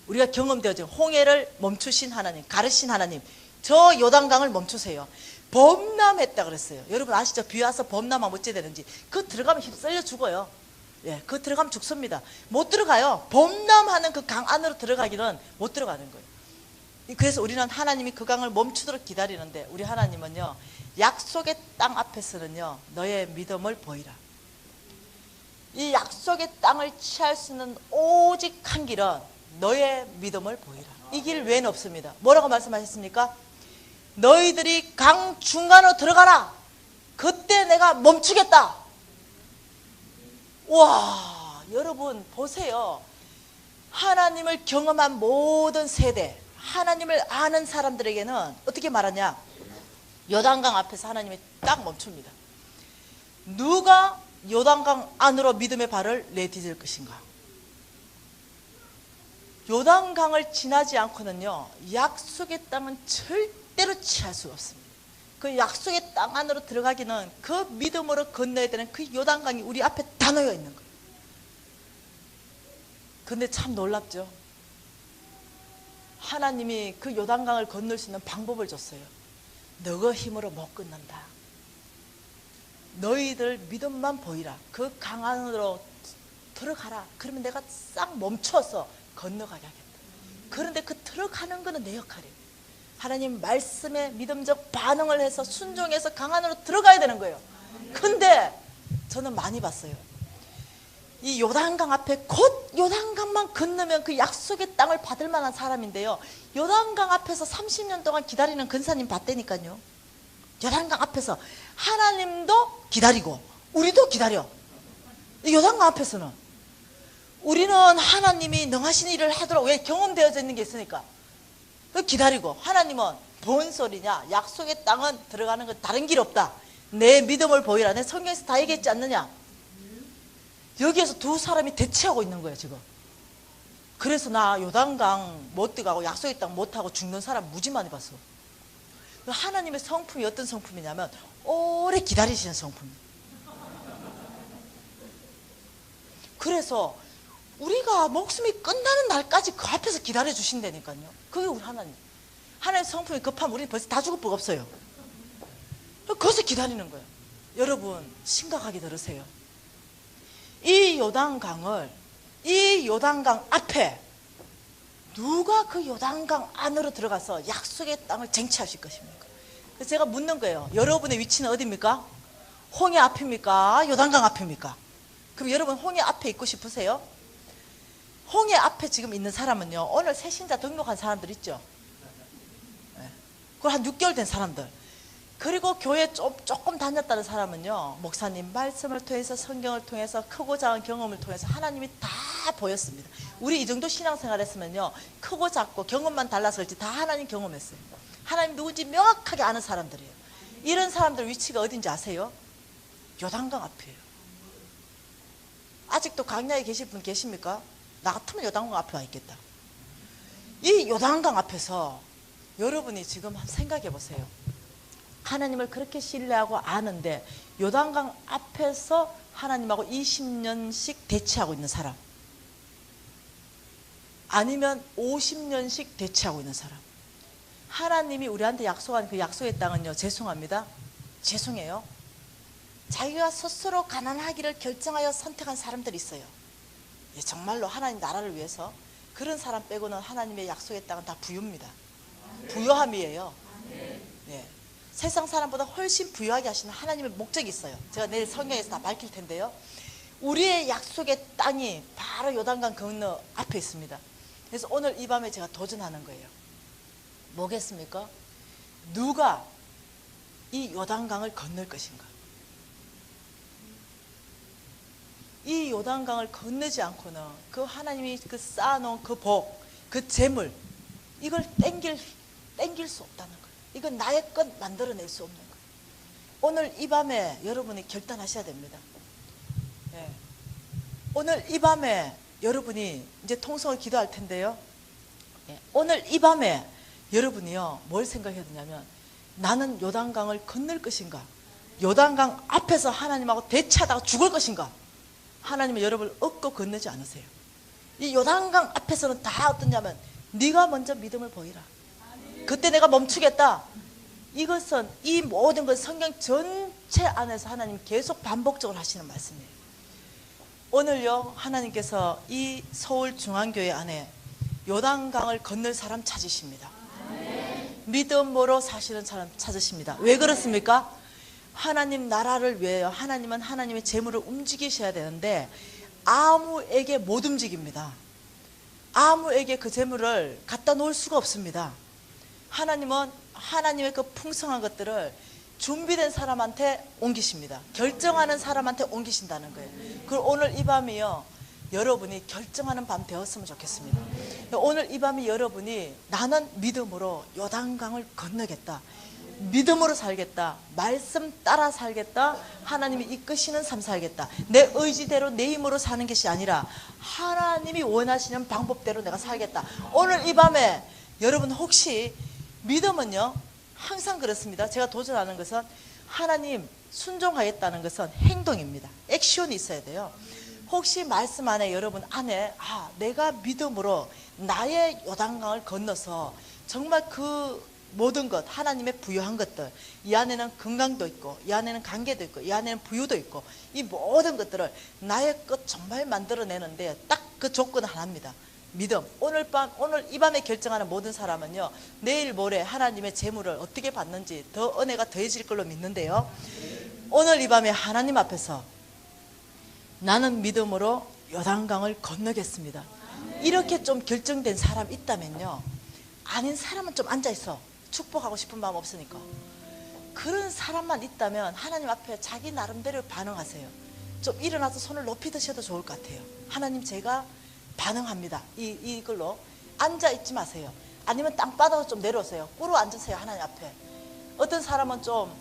우리가 경험되어진 홍해를 멈추신 하나님, 가르신 하나님, 저 요단강을 멈추세요. 범람했다 그랬어요. 여러분 아시죠? 비 와서 범람하면 어찌 되는지. 그 들어가면 휩쓸려 죽어요. 예, 그 들어가면 죽습니다. 못 들어가요. 범람하는 그 강 안으로 들어가기는 못 들어가는 거예요. 그래서 우리는 하나님이 그 강을 멈추도록 기다리는데, 우리 하나님은요, 약속의 땅 앞에서는요, 너의 믿음을 보이라. 이 약속의 땅을 취할 수 있는 오직 한 길은 너의 믿음을 보이라. 이 길 외에는 없습니다. 뭐라고 말씀하셨습니까? 너희들이 강 중간으로 들어가라. 그때 내가 멈추겠다. 와, 여러분 보세요. 하나님을 경험한 모든 세대, 하나님을 아는 사람들에게는 어떻게 말하냐? 요단강 앞에서 하나님이 딱 멈춥니다. 누가 요단강 안으로 믿음의 발을 내디딜 것인가? 요단강을 지나지 않고는요, 약속의 땅은 절대로 취할 수가 없습니다. 그 약속의 땅 안으로 들어가기는 그 믿음으로 건너야 되는 그 요단강이 우리 앞에 다 놓여 있는 거예요. 근데 참 놀랍죠? 하나님이 그 요단강을 건널 수 있는 방법을 줬어요. 너의 힘으로 못 건넌다. 너희들 믿음만 보이라. 그 강 안으로 들어가라. 그러면 내가 싹 멈춰서 건너가게 하겠다. 그런데 그 들어가는 거는 내 역할이에요. 하나님 말씀에 믿음적 반응을 해서 순종해서 강 안으로 들어가야 되는 거예요. 근데 저는 많이 봤어요. 이 요단강 앞에 곧 요단강만 건너면 그 약속의 땅을 받을 만한 사람인데요, 요단강 앞에서 30년 동안 기다리는 근사님 봤다니까요. 요단강 앞에서 하나님도 기다리고 우리도 기다려. 요단강 앞에서는 우리는 하나님이 능하신 일을 하도록, 왜? 경험되어져 있는 게 있으니까 기다리고, 하나님은 뭔 소리냐, 약속의 땅은 들어가는 건 다른 길 없다. 내 믿음을 보이라. 내 성경에서 다 얘기했지 않느냐. 여기에서 두 사람이 대치하고 있는 거예요 지금. 그래서 나 요단강 못 들어가고 약속의 땅 못하고 죽는 사람 무지 많이 봤어. 하나님의 성품이 어떤 성품이냐면 오래 기다리시는 성품이에요. 그래서 우리가 목숨이 끝나는 날까지 그 앞에서 기다려 주신다니까요. 그게 우리 하나님. 하나님의 성품이 급하면 우리는 벌써 다 죽을 법 없어요. 거기서 기다리는 거예요. 여러분 심각하게 들으세요. 이 요단강 앞에 누가 그 요단강 안으로 들어가서 약속의 땅을 쟁취하실 것입니까? 그래서 제가 묻는 거예요. 여러분의 위치는 어디입니까? 홍해 앞입니까? 요단강 앞입니까? 그럼 여러분 홍해 앞에 있고 싶으세요? 홍해 앞에 지금 있는 사람은요, 오늘 새신자 등록한 사람들 있죠? 네. 그걸 한 6개월 된 사람들, 그리고 교회 조금 다녔다는 사람은요, 목사님 말씀을 통해서, 성경을 통해서, 크고 작은 경험을 통해서 하나님이 다 보였습니다. 우리 이 정도 신앙생활 했으면요, 크고 작고 경험만 달랐을지 다 하나님 경험했어요. 하나님 누군지 명확하게 아는 사람들이에요. 이런 사람들 위치가 어딘지 아세요? 요단강 앞이에요. 아직도 강야에 계실 분 계십니까? 나 같으면 요단강 앞에 와 있겠다. 이 요단강 앞에서 여러분이 지금 한번 생각해 보세요. 하나님을 그렇게 신뢰하고 아는데 요단강 앞에서 하나님하고 20년씩 대치하고 있는 사람, 아니면 50년씩 대치하고 있는 사람. 하나님이 우리한테 약속한 그 약속의 땅은요, 죄송합니다, 죄송해요, 자기가 스스로 가난하기를 결정하여 선택한 사람들이 있어요. 예, 정말로 하나님 나라를 위해서. 그런 사람 빼고는 하나님의 약속의 땅은 다 부유입니다. 부유함이에요. 예. 세상 사람보다 훨씬 부유하게 하시는 하나님의 목적이 있어요. 제가 내일 성경에서 다 밝힐 텐데요, 우리의 약속의 땅이 바로 요단강 건너 앞에 있습니다. 그래서 오늘 이 밤에 제가 도전하는 거예요. 뭐겠습니까? 누가 이 요단강을 건널 것인가? 이 요단강을 건너지 않고는 그 하나님이 그 쌓아놓은 그 복, 그 재물, 이걸 땡길 수 없다는 거예요. 이건 나의 것 만들어낼 수 없는 거예요. 오늘 이 밤에 여러분이 결단하셔야 됩니다. 예. 오늘 이 밤에 여러분이 이제 통성을 기도할 텐데요, 예. 오늘 이 밤에 여러분이요, 뭘 생각해야 되냐면, 나는 요단강을 건널 것인가? 요단강 앞에서 하나님하고 대치하다가 죽을 것인가? 하나님은 여러분을 얻고 건너지 않으세요. 이 요단강 앞에서는 다 어떠냐면, 네가 먼저 믿음을 보이라. 그때 내가 멈추겠다. 이것은, 이 모든 것 성경 전체 안에서 하나님 계속 반복적으로 하시는 말씀이에요. 오늘요, 하나님께서 이 서울중앙교회 안에 요단강을 건널 사람 찾으십니다. 믿음으로 사시는 사람 찾으십니다. 왜 그렇습니까? 하나님 나라를 위하여 하나님은 하나님의 재물을 움직이셔야 되는데 아무에게 못 움직입니다. 아무에게 그 재물을 갖다 놓을 수가 없습니다. 하나님은 하나님의 그 풍성한 것들을 준비된 사람한테 옮기십니다. 결정하는 사람한테 옮기신다는 거예요. 그리고 오늘 이 밤이요, 여러분이 결정하는 밤 되었으면 좋겠습니다. 오늘 이 밤이 여러분이 나는 믿음으로 요단강을 건너겠다, 믿음으로 살겠다, 말씀 따라 살겠다, 하나님이 이끄시는 삶 살겠다, 내 의지대로 내 힘으로 사는 것이 아니라 하나님이 원하시는 방법대로 내가 살겠다. 오늘 이 밤에 여러분 혹시 믿음은요 항상 그렇습니다. 제가 도전하는 것은 하나님 순종하겠다는 것은 행동입니다. 액션이 있어야 돼요. 혹시 말씀 안에 여러분 안에 내가 믿음으로 나의 요단강을 건너서 정말 그 모든 것, 하나님의 부여한 것들, 이 안에는 건강도 있고 이 안에는 관계도 있고 이 안에는 부유도 있고 이 모든 것들을 나의 것 정말 만들어내는데 딱 그 조건은 하나입니다. 믿음. 오늘 이 밤에 결정하는 모든 사람은요, 내일 모레 하나님의 재물을 어떻게 받는지 더 은혜가 더해질 걸로 믿는데요, 오늘 이 밤에 하나님 앞에서 나는 믿음으로 요단강을 건너겠습니다, 이렇게 좀 결정된 사람 있다면요, 아닌 사람은 좀 앉아있어. 축복하고 싶은 마음 없으니까. 그런 사람만 있다면 하나님 앞에 자기 나름대로 반응하세요. 좀 일어나서 손을 높이 드셔도 좋을 것 같아요. 하나님, 제가 반응합니다. 이걸로 앉아있지 마세요. 아니면 땅바닥으로 좀 내려오세요. 꿇어 앉으세요. 하나님 앞에. 어떤 사람은 좀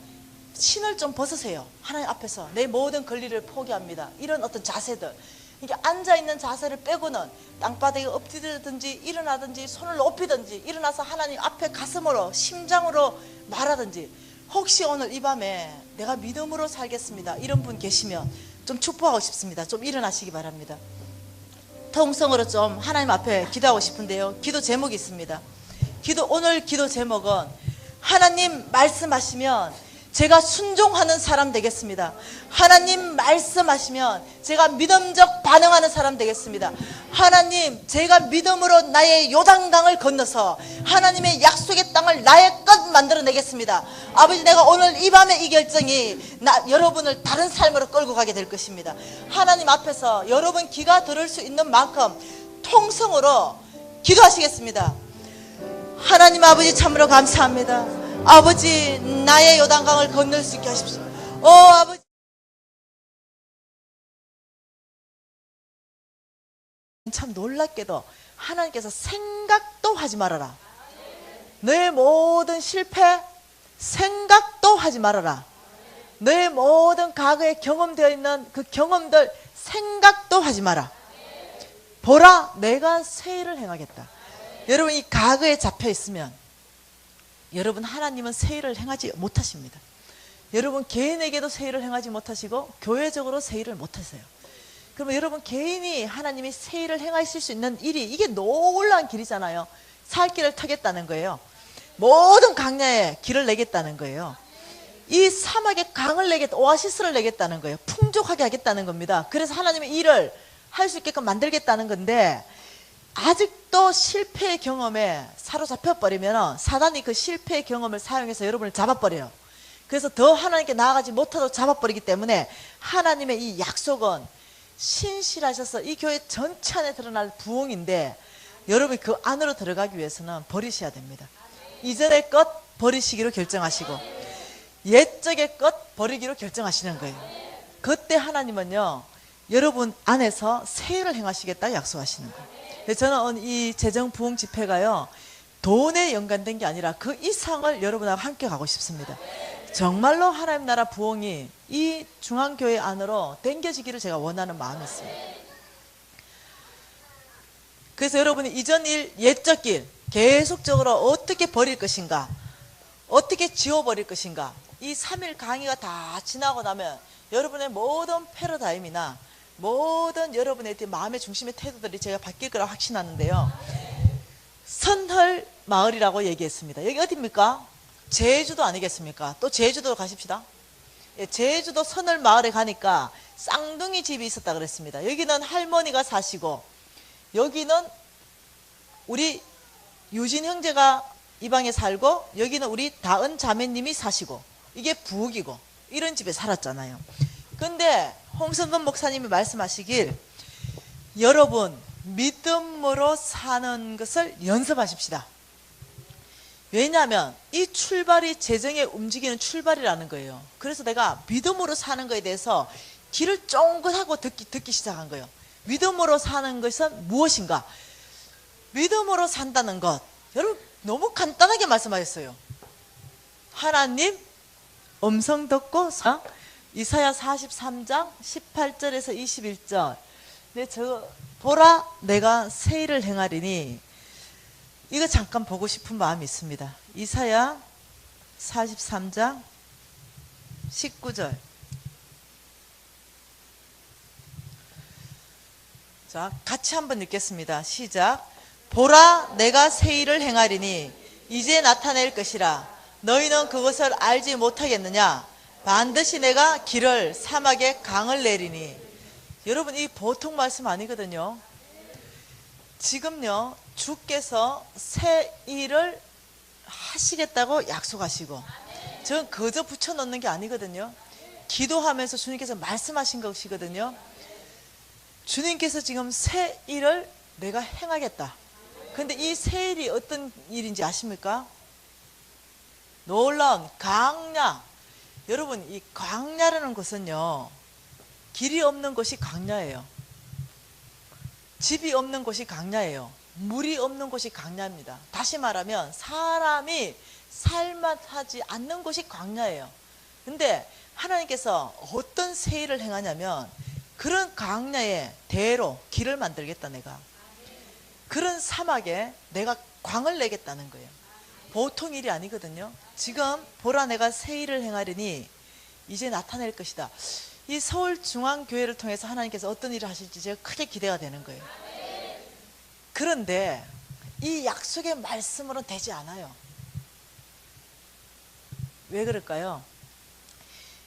신을 좀 벗으세요. 하나님 앞에서 내 모든 권리를 포기합니다. 이런 어떤 자세들, 그러니까 앉아있는 자세를 빼고는 땅바닥에 엎드리든지 일어나든지 손을 높이든지 일어나서 하나님 앞에 가슴으로 심장으로 말하든지, 혹시 오늘 이 밤에 내가 믿음으로 살겠습니다 이런 분 계시면 좀 축복하고 싶습니다. 좀 일어나시기 바랍니다. 통성으로 좀 하나님 앞에 기도하고 싶은데요, 기도 제목이 있습니다. 오늘 기도 제목은 하나님 말씀하시면 제가 순종하는 사람 되겠습니다. 하나님 말씀하시면 제가 믿음적 반응하는 사람 되겠습니다. 하나님, 제가 믿음으로 나의 요단강을 건너서 하나님의 약속의 땅을 나의 것 만들어내겠습니다. 아버지, 내가 오늘 이 밤에 이 결정이 여러분을 다른 삶으로 끌고 가게 될 것입니다. 하나님 앞에서 여러분 귀가 들을 수 있는 만큼 통성으로 기도하시겠습니다. 하나님 아버지, 참으로 감사합니다. 아버지, 나의 요단강을 건널 수 있게 하십시오. 아버지, 참 놀랍게도 하나님께서 생각도 하지 말아라. 너의 모든 실패 생각도 하지 말아라. 너의 모든 과거에 경험되어 있는 그 경험들 생각도 하지 마라. 보라, 내가 새 일을 행하겠다. 여러분, 이 과거에 잡혀 있으면 여러분, 하나님은 새 일을 행하지 못하십니다. 여러분 개인에게도 새 일을 행하지 못하시고 교회적으로 새 일을 못하세요. 그러면 여러분 개인이 하나님이 새 일을 행하실 수 있는 일이, 이게 놀라운 길이잖아요. 살 길을 터겠다는 거예요. 모든 강야에 길을 내겠다는 거예요. 이 사막에 강을 내겠다, 오아시스를 내겠다는 거예요. 풍족하게 하겠다는 겁니다. 그래서 하나님의 일을 할 수 있게끔 만들겠다는 건데, 아직도 실패의 경험에 사로잡혀 버리면 사단이 그 실패의 경험을 사용해서 여러분을 잡아버려요. 그래서 더 하나님께 나아가지 못하도록 잡아버리기 때문에 하나님의 이 약속은 신실하셔서 이 교회 전체 안에 드러날 부흥인데, 여러분이 그 안으로 들어가기 위해서는 버리셔야 됩니다. 이전의 것 버리시기로 결정하시고 옛적의 것 버리기로 결정하시는 거예요. 그때 하나님은요, 여러분 안에서 새 일을 행하시겠다 약속하시는 거예요. 저는 이 재정 부흥 집회가요, 돈에 연관된 게 아니라 그 이상을 여러분하고 함께 가고 싶습니다. 정말로 하나님 나라 부흥이 이 중앙교회 안으로 당겨지기를 제가 원하는 마음이 있어요. 그래서 여러분이 이전 일, 옛적 길 계속적으로 어떻게 버릴 것인가, 어떻게 지워버릴 것인가, 이 3일 강의가 다 지나고 나면 여러분의 모든 패러다임이나 모든 여러분의 마음의 중심의 태도들이 제가 바뀔 거라고 확신하는데요, 선헐 마을이라고 얘기했습니다. 여기 어디입니까? 제주도 아니겠습니까? 또 제주도로 가십시다. 제주도 선헐 마을에 가니까 쌍둥이 집이 있었다 그랬습니다. 여기는 할머니가 사시고 여기는 우리 유진 형제가 이 방에 살고 여기는 우리 다은 자매님이 사시고, 이게 부엌이고 이런 집에 살았잖아요. 근데 홍성근 목사님이 말씀하시길 여러분 믿음으로 사는 것을 연습하십시다. 왜냐하면 이 출발이 재정에 움직이는 출발이라는 거예요. 그래서 내가 믿음으로 사는 것에 대해서 귀를 쫑긋하고 듣기 시작한 거예요. 믿음으로 사는 것은 무엇인가? 믿음으로 산다는 것, 여러분 너무 간단하게 말씀하셨어요. 하나님 음성 듣고 이사야 43장 18절에서 21절. 네, 저 보라 내가 새 일을 행하리니, 이거 잠깐 보고 싶은 마음이 있습니다. 이사야 43장 19절. 자, 같이 한번 읽겠습니다. 시작. 보라 내가 새 일을 행하리니 이제 나타낼 것이라. 너희는 그것을 알지 못하겠느냐? 반드시 내가 길을 사막에 강을 내리니. 여러분 이 보통 말씀 아니거든요. 지금요 주께서 새 일을 하시겠다고 약속하시고, 전 그저 붙여넣는 게 아니거든요. 기도하면서 주님께서 말씀하신 것이거든요. 주님께서 지금 새 일을 내가 행하겠다. 근데 이 새 일이 어떤 일인지 아십니까? 놀라운 광야. 여러분 이 광야라는 것은요, 길이 없는 곳이 광야예요. 집이 없는 곳이 광야예요. 물이 없는 곳이 광야입니다. 다시 말하면 사람이 살만하지 않는 곳이 광야예요. 근데 하나님께서 어떤 새 일을 행하냐면, 그런 광야에 대로 길을 만들겠다. 내가 그런 사막에 내가 광을 내겠다는 거예요. 보통 일이 아니거든요. 지금 보라 내가 새 일을 행하리니 이제 나타낼 것이다. 이 서울중앙교회를 통해서 하나님께서 어떤 일을 하실지 제가 크게 기대가 되는 거예요. 그런데 이 약속의 말씀으로는 되지 않아요. 왜 그럴까요?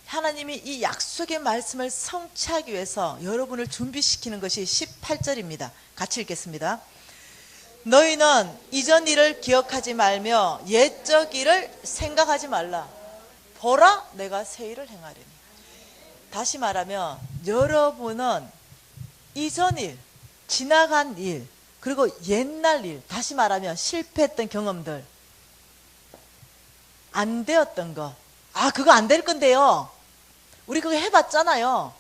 하나님이 이 약속의 말씀을 성취하기 위해서 여러분을 준비시키는 것이 18절입니다. 같이 읽겠습니다. 너희는 이전 일을 기억하지 말며 옛적 일을 생각하지 말라. 보라 내가 새 일을 행하리니. 다시 말하면 여러분은 이전 일, 지나간 일, 그리고 옛날 일, 다시 말하면 실패했던 경험들, 안 되었던 것, 그거 안 될 건데요, 우리 그거 해봤잖아요,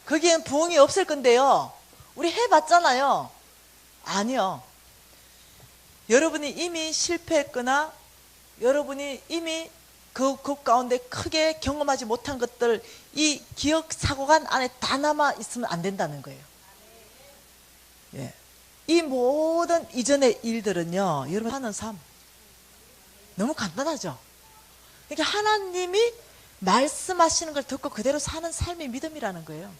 거기엔 부흥이 없을 건데요, 우리 해봤잖아요. 아니요. 여러분이 이미 실패했거나 여러분이 이미 그 가운데 크게 경험하지 못한 것들, 이 기억 사고관 안에 다 남아 있으면 안 된다는 거예요. 예. 이 모든 이전의 일들은요, 여러분 사는 삶 너무 간단하죠. 그러니까 하나님이 말씀하시는 걸 듣고 그대로 사는 삶이 믿음이라는 거예요.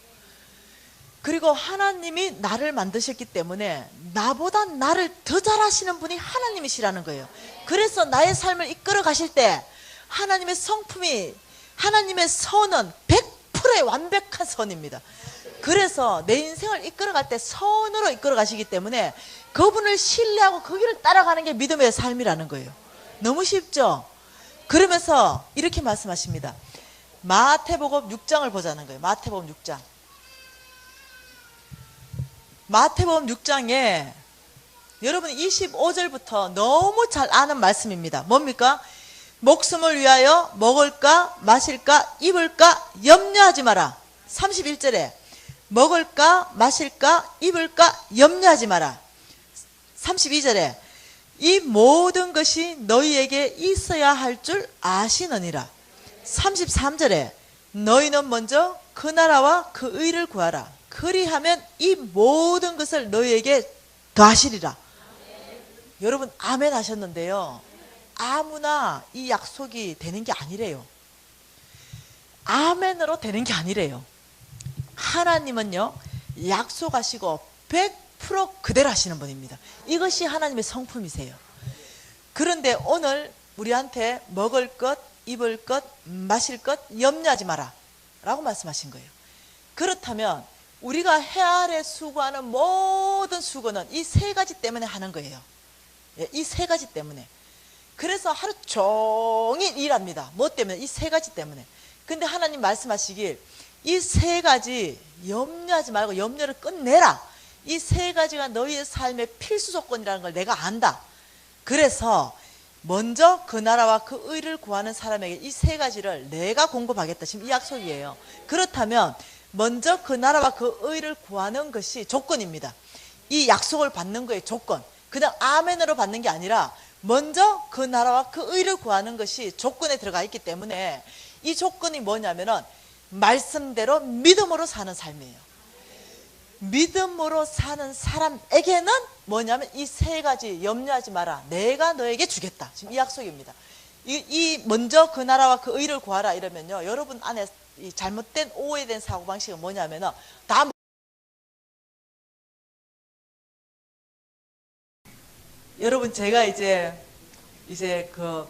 그리고 하나님이 나를 만드셨기 때문에 나보다 나를 더 잘하시는 분이 하나님이시라는 거예요. 그래서 나의 삶을 이끌어 가실 때 하나님의 성품이, 하나님의 선은 100%의 완벽한 선입니다. 그래서 내 인생을 이끌어갈 때 선으로 이끌어 가시기 때문에 그분을 신뢰하고 그 길을 따라가는 게 믿음의 삶이라는 거예요. 너무 쉽죠? 그러면서 이렇게 말씀하십니다. 마태복음 6장을 보자는 거예요. 마태복음 6장. 마태복음 6장에 여러분 25절부터 너무 잘 아는 말씀입니다. 뭡니까? 목숨을 위하여 먹을까 마실까 입을까 염려하지 마라. 31절에 먹을까 마실까 입을까 염려하지 마라. 32절에 이 모든 것이 너희에게 있어야 할 줄 아시느니라. 33절에 너희는 먼저 그 나라와 그 의를 구하라. 그리하면 이 모든 것을 너희에게 더하시리라. 여러분 아멘 하셨는데요, 아무나 이 약속이 되는 게 아니래요. 아멘으로 되는 게 아니래요. 하나님은요 약속하시고 100% 그대로 하시는 분입니다. 이것이 하나님의 성품이세요. 그런데 오늘 우리한테 먹을 것, 입을 것, 마실 것 염려하지 마라 라고 말씀하신 거예요. 그렇다면 우리가 해 아래 수고하는 모든 수고는 이 세 가지 때문에 하는 거예요. 이 세 가지 때문에. 그래서 하루 종일 일합니다. 뭐 때문에? 이 세 가지 때문에. 근데 하나님 말씀하시길 이 세 가지 염려하지 말고 염려를 끝내라. 이 세 가지가 너희의 삶의 필수 조건이라는 걸 내가 안다. 그래서 먼저 그 나라와 그 의를 구하는 사람에게 이 세 가지를 내가 공급하겠다. 지금 이 약속이에요. 그렇다면 먼저 그 나라와 그 의를 구하는 것이 조건입니다. 이 약속을 받는 거의 조건. 그냥 아멘으로 받는 게 아니라 먼저 그 나라와 그 의를 구하는 것이 조건에 들어가 있기 때문에 이 조건이 뭐냐면은 말씀대로 믿음으로 사는 삶이에요. 믿음으로 사는 사람에게는 뭐냐면 이 세 가지 염려하지 마라. 내가 너에게 주겠다. 지금 이 약속입니다. 이 먼저 그 나라와 그 의를 구하라 이러면요. 여러분 안에 이 잘못된 오해된 사고방식은 뭐냐면은 다 여러분 제가 이제 그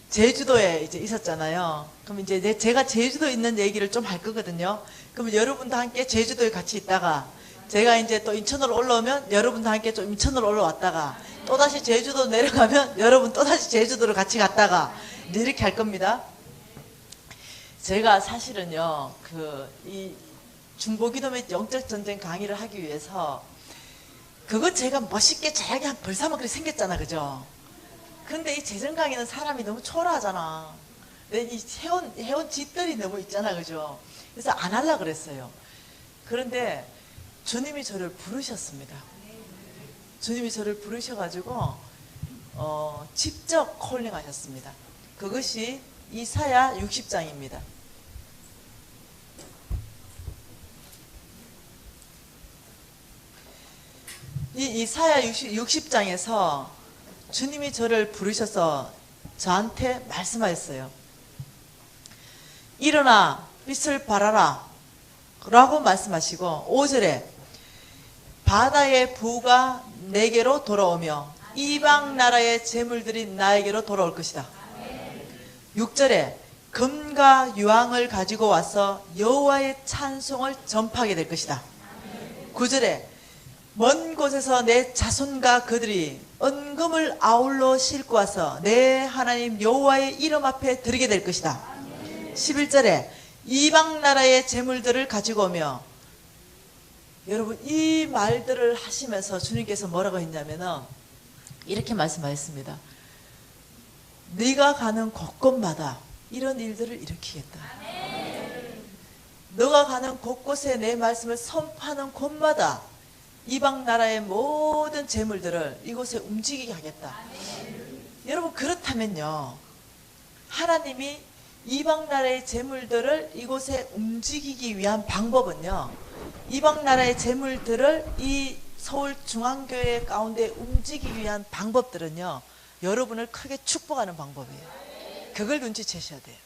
제주도에 이제 있었잖아요. 그럼 이제 제가 제주도에 있는 얘기를 좀 할 거거든요. 그러면 여러분도 함께 제주도에 같이 있다가 제가 이제 또 인천으로 올라오면 여러분도 함께 좀 인천으로 올라왔다가 또다시 제주도 내려가면 여러분 또다시 제주도로 같이 갔다가 이제 이렇게 할 겁니다. 제가 사실은요, 이 중보기도 및 영적전쟁 강의를 하기 위해서 그거 제가 멋있게 잘하게 한 벌사만 그렇게 생겼잖아, 그죠? 근데 이 재정 강의는 사람이 너무 초라하잖아. 근데 이 해온 짓들이 너무 있잖아, 그죠? 그래서 안 하려고 그랬어요. 그런데 주님이 저를 부르셨습니다. 주님이 저를 부르셔가지고 직접 콜링 하셨습니다. 그것이 이사야 60장입니다. 이 이사야 60장에서 주님이 저를 부르셔서 저한테 말씀하셨어요. 일어나 빛을 발하라 라고 말씀하시고 5절에 바다의 부가 내게로 돌아오며 이방 나라의 재물들이 나에게로 돌아올 것이다. 6절에 금과 유황을 가지고 와서 여호와의 찬송을 전파하게 될 것이다. 9절에 먼 곳에서 내 자손과 그들이 은금을 아울러 싣고 와서 내 하나님 여호와의 이름 앞에 드리게 될 것이다. 11절에 이방 나라의 재물들을 가지고 오며, 여러분 이 말들을 하시면서 주님께서 뭐라고 했냐면은 이렇게 말씀하셨습니다. 네가 가는 곳곳마다 이런 일들을 일으키겠다. 너가 가는 곳곳에 내 말씀을 선포하는 곳마다 이방 나라의 모든 재물들을 이곳에 움직이게 하겠다. 여러분 그렇다면요, 하나님이 이방 나라의 재물들을 이곳에 움직이기 위한 방법은요, 이방 나라의 재물들을 이 서울중앙교회 가운데 움직이기 위한 방법들은요, 여러분을 크게 축복하는 방법이에요. 그걸 눈치채셔야 돼요.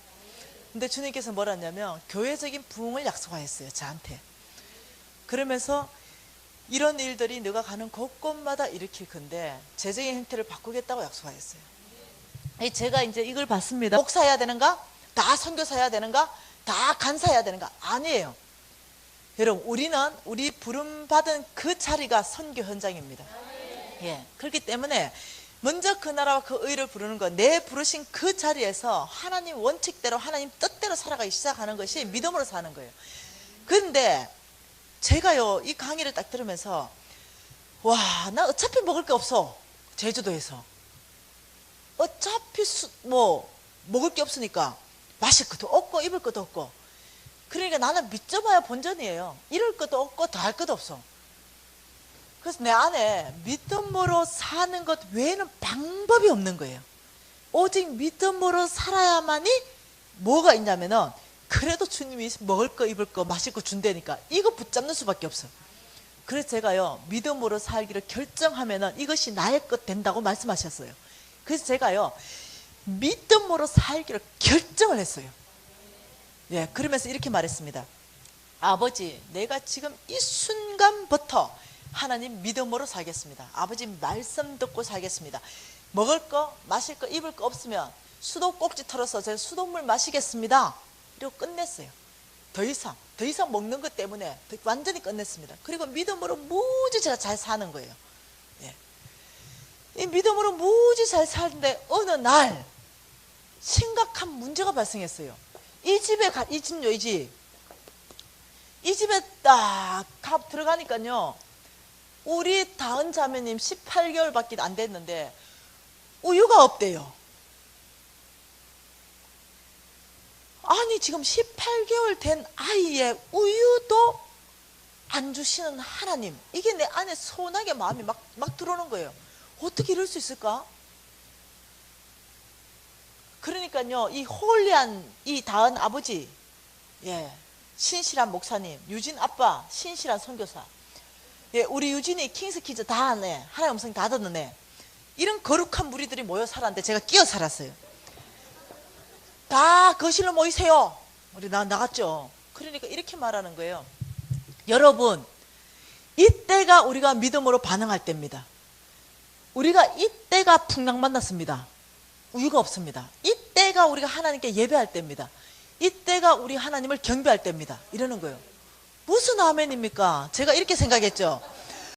근데 주님께서 뭐라 했냐면 교회적인 부흥을 약속하셨어요, 저한테. 그러면서 이런 일들이 너가 가는 곳곳마다 일으킬 건데 재정의 형태를 바꾸겠다고 약속하셨어요. 제가 이제 이걸 봤습니다. 목사해야 되는가? 다 선교사해야 되는가? 다 간사해야 되는가? 아니에요. 여러분 우리 부름받은 그 자리가 선교 현장입니다. 예, 그렇기 때문에 먼저 그 나라와 그 의를 부르는 것, 내 부르신 그 자리에서 하나님 원칙대로 하나님 뜻대로 살아가기 시작하는 것이 믿음으로 사는 거예요. 그런데 제가요 이 강의를 딱 들으면서 와, 나 어차피 먹을 게 없어. 제주도에서 어차피 먹을 게 없으니까 마실 것도 없고 입을 것도 없고, 그러니까 나는 믿져봐야 본전이에요. 이럴 것도 없고 더할 것도 없어. 그래서 내 안에 믿음으로 사는 것 외에는 방법이 없는 거예요. 오직 믿음으로 살아야만이 뭐가 있냐면은 그래도 주님이 먹을 거 입을 거 마실 거 준다니까 이거 붙잡는 수밖에 없어. 그래서 제가요 믿음으로 살기를 결정하면은 이것이 나의 것 된다고 말씀하셨어요. 그래서 제가요 믿음으로 살기를 결정을 했어요. 예, 그러면서 이렇게 말했습니다. 아버지, 내가 지금 이 순간부터 하나님 믿음으로 살겠습니다. 아버지 말씀 듣고 살겠습니다. 먹을 거 마실 거 입을 거 없으면 수도꼭지 털어서 제가 수돗물 마시겠습니다. 이러고 끝냈어요. 더 이상 먹는 것 때문에 완전히 끝냈습니다. 그리고 믿음으로 무지 제가 잘 사는 거예요. 예. 이 믿음으로 무지 잘 사는데 어느 날 심각한 문제가 발생했어요. 이 집요, 이 집. 이 집에 딱 들어가니까요. 우리 다은 자매님 18개월밖에 안 됐는데 우유가 없대요. 아니 지금 18개월 된 아이의 우유도 안 주시는 하나님, 이게 내 안에 서운하게 마음이 막 들어오는 거예요. 어떻게 이럴 수 있을까? 그러니까요, 이 홀리한 이 다은 아버지, 예, 신실한 목사님, 유진 아빠, 신실한 선교사, 예, 우리 유진이 킹스키즈 다 하네, 하나님 음성 다 듣는 애, 이런 거룩한 무리들이 모여 살았는데 제가 끼어 살았어요. 다 거실로 모이세요. 우리 나갔죠. 그러니까 이렇게 말하는 거예요. 여러분, 이때가 우리가 믿음으로 반응할 때입니다. 우리가 이때가 풍랑 만났습니다. 우유가 없습니다. 이때가 우리가 하나님께 예배할 때입니다. 이때가 우리 하나님을 경배할 때입니다. 이러는 거예요. 무슨 아멘입니까? 제가 이렇게 생각했죠.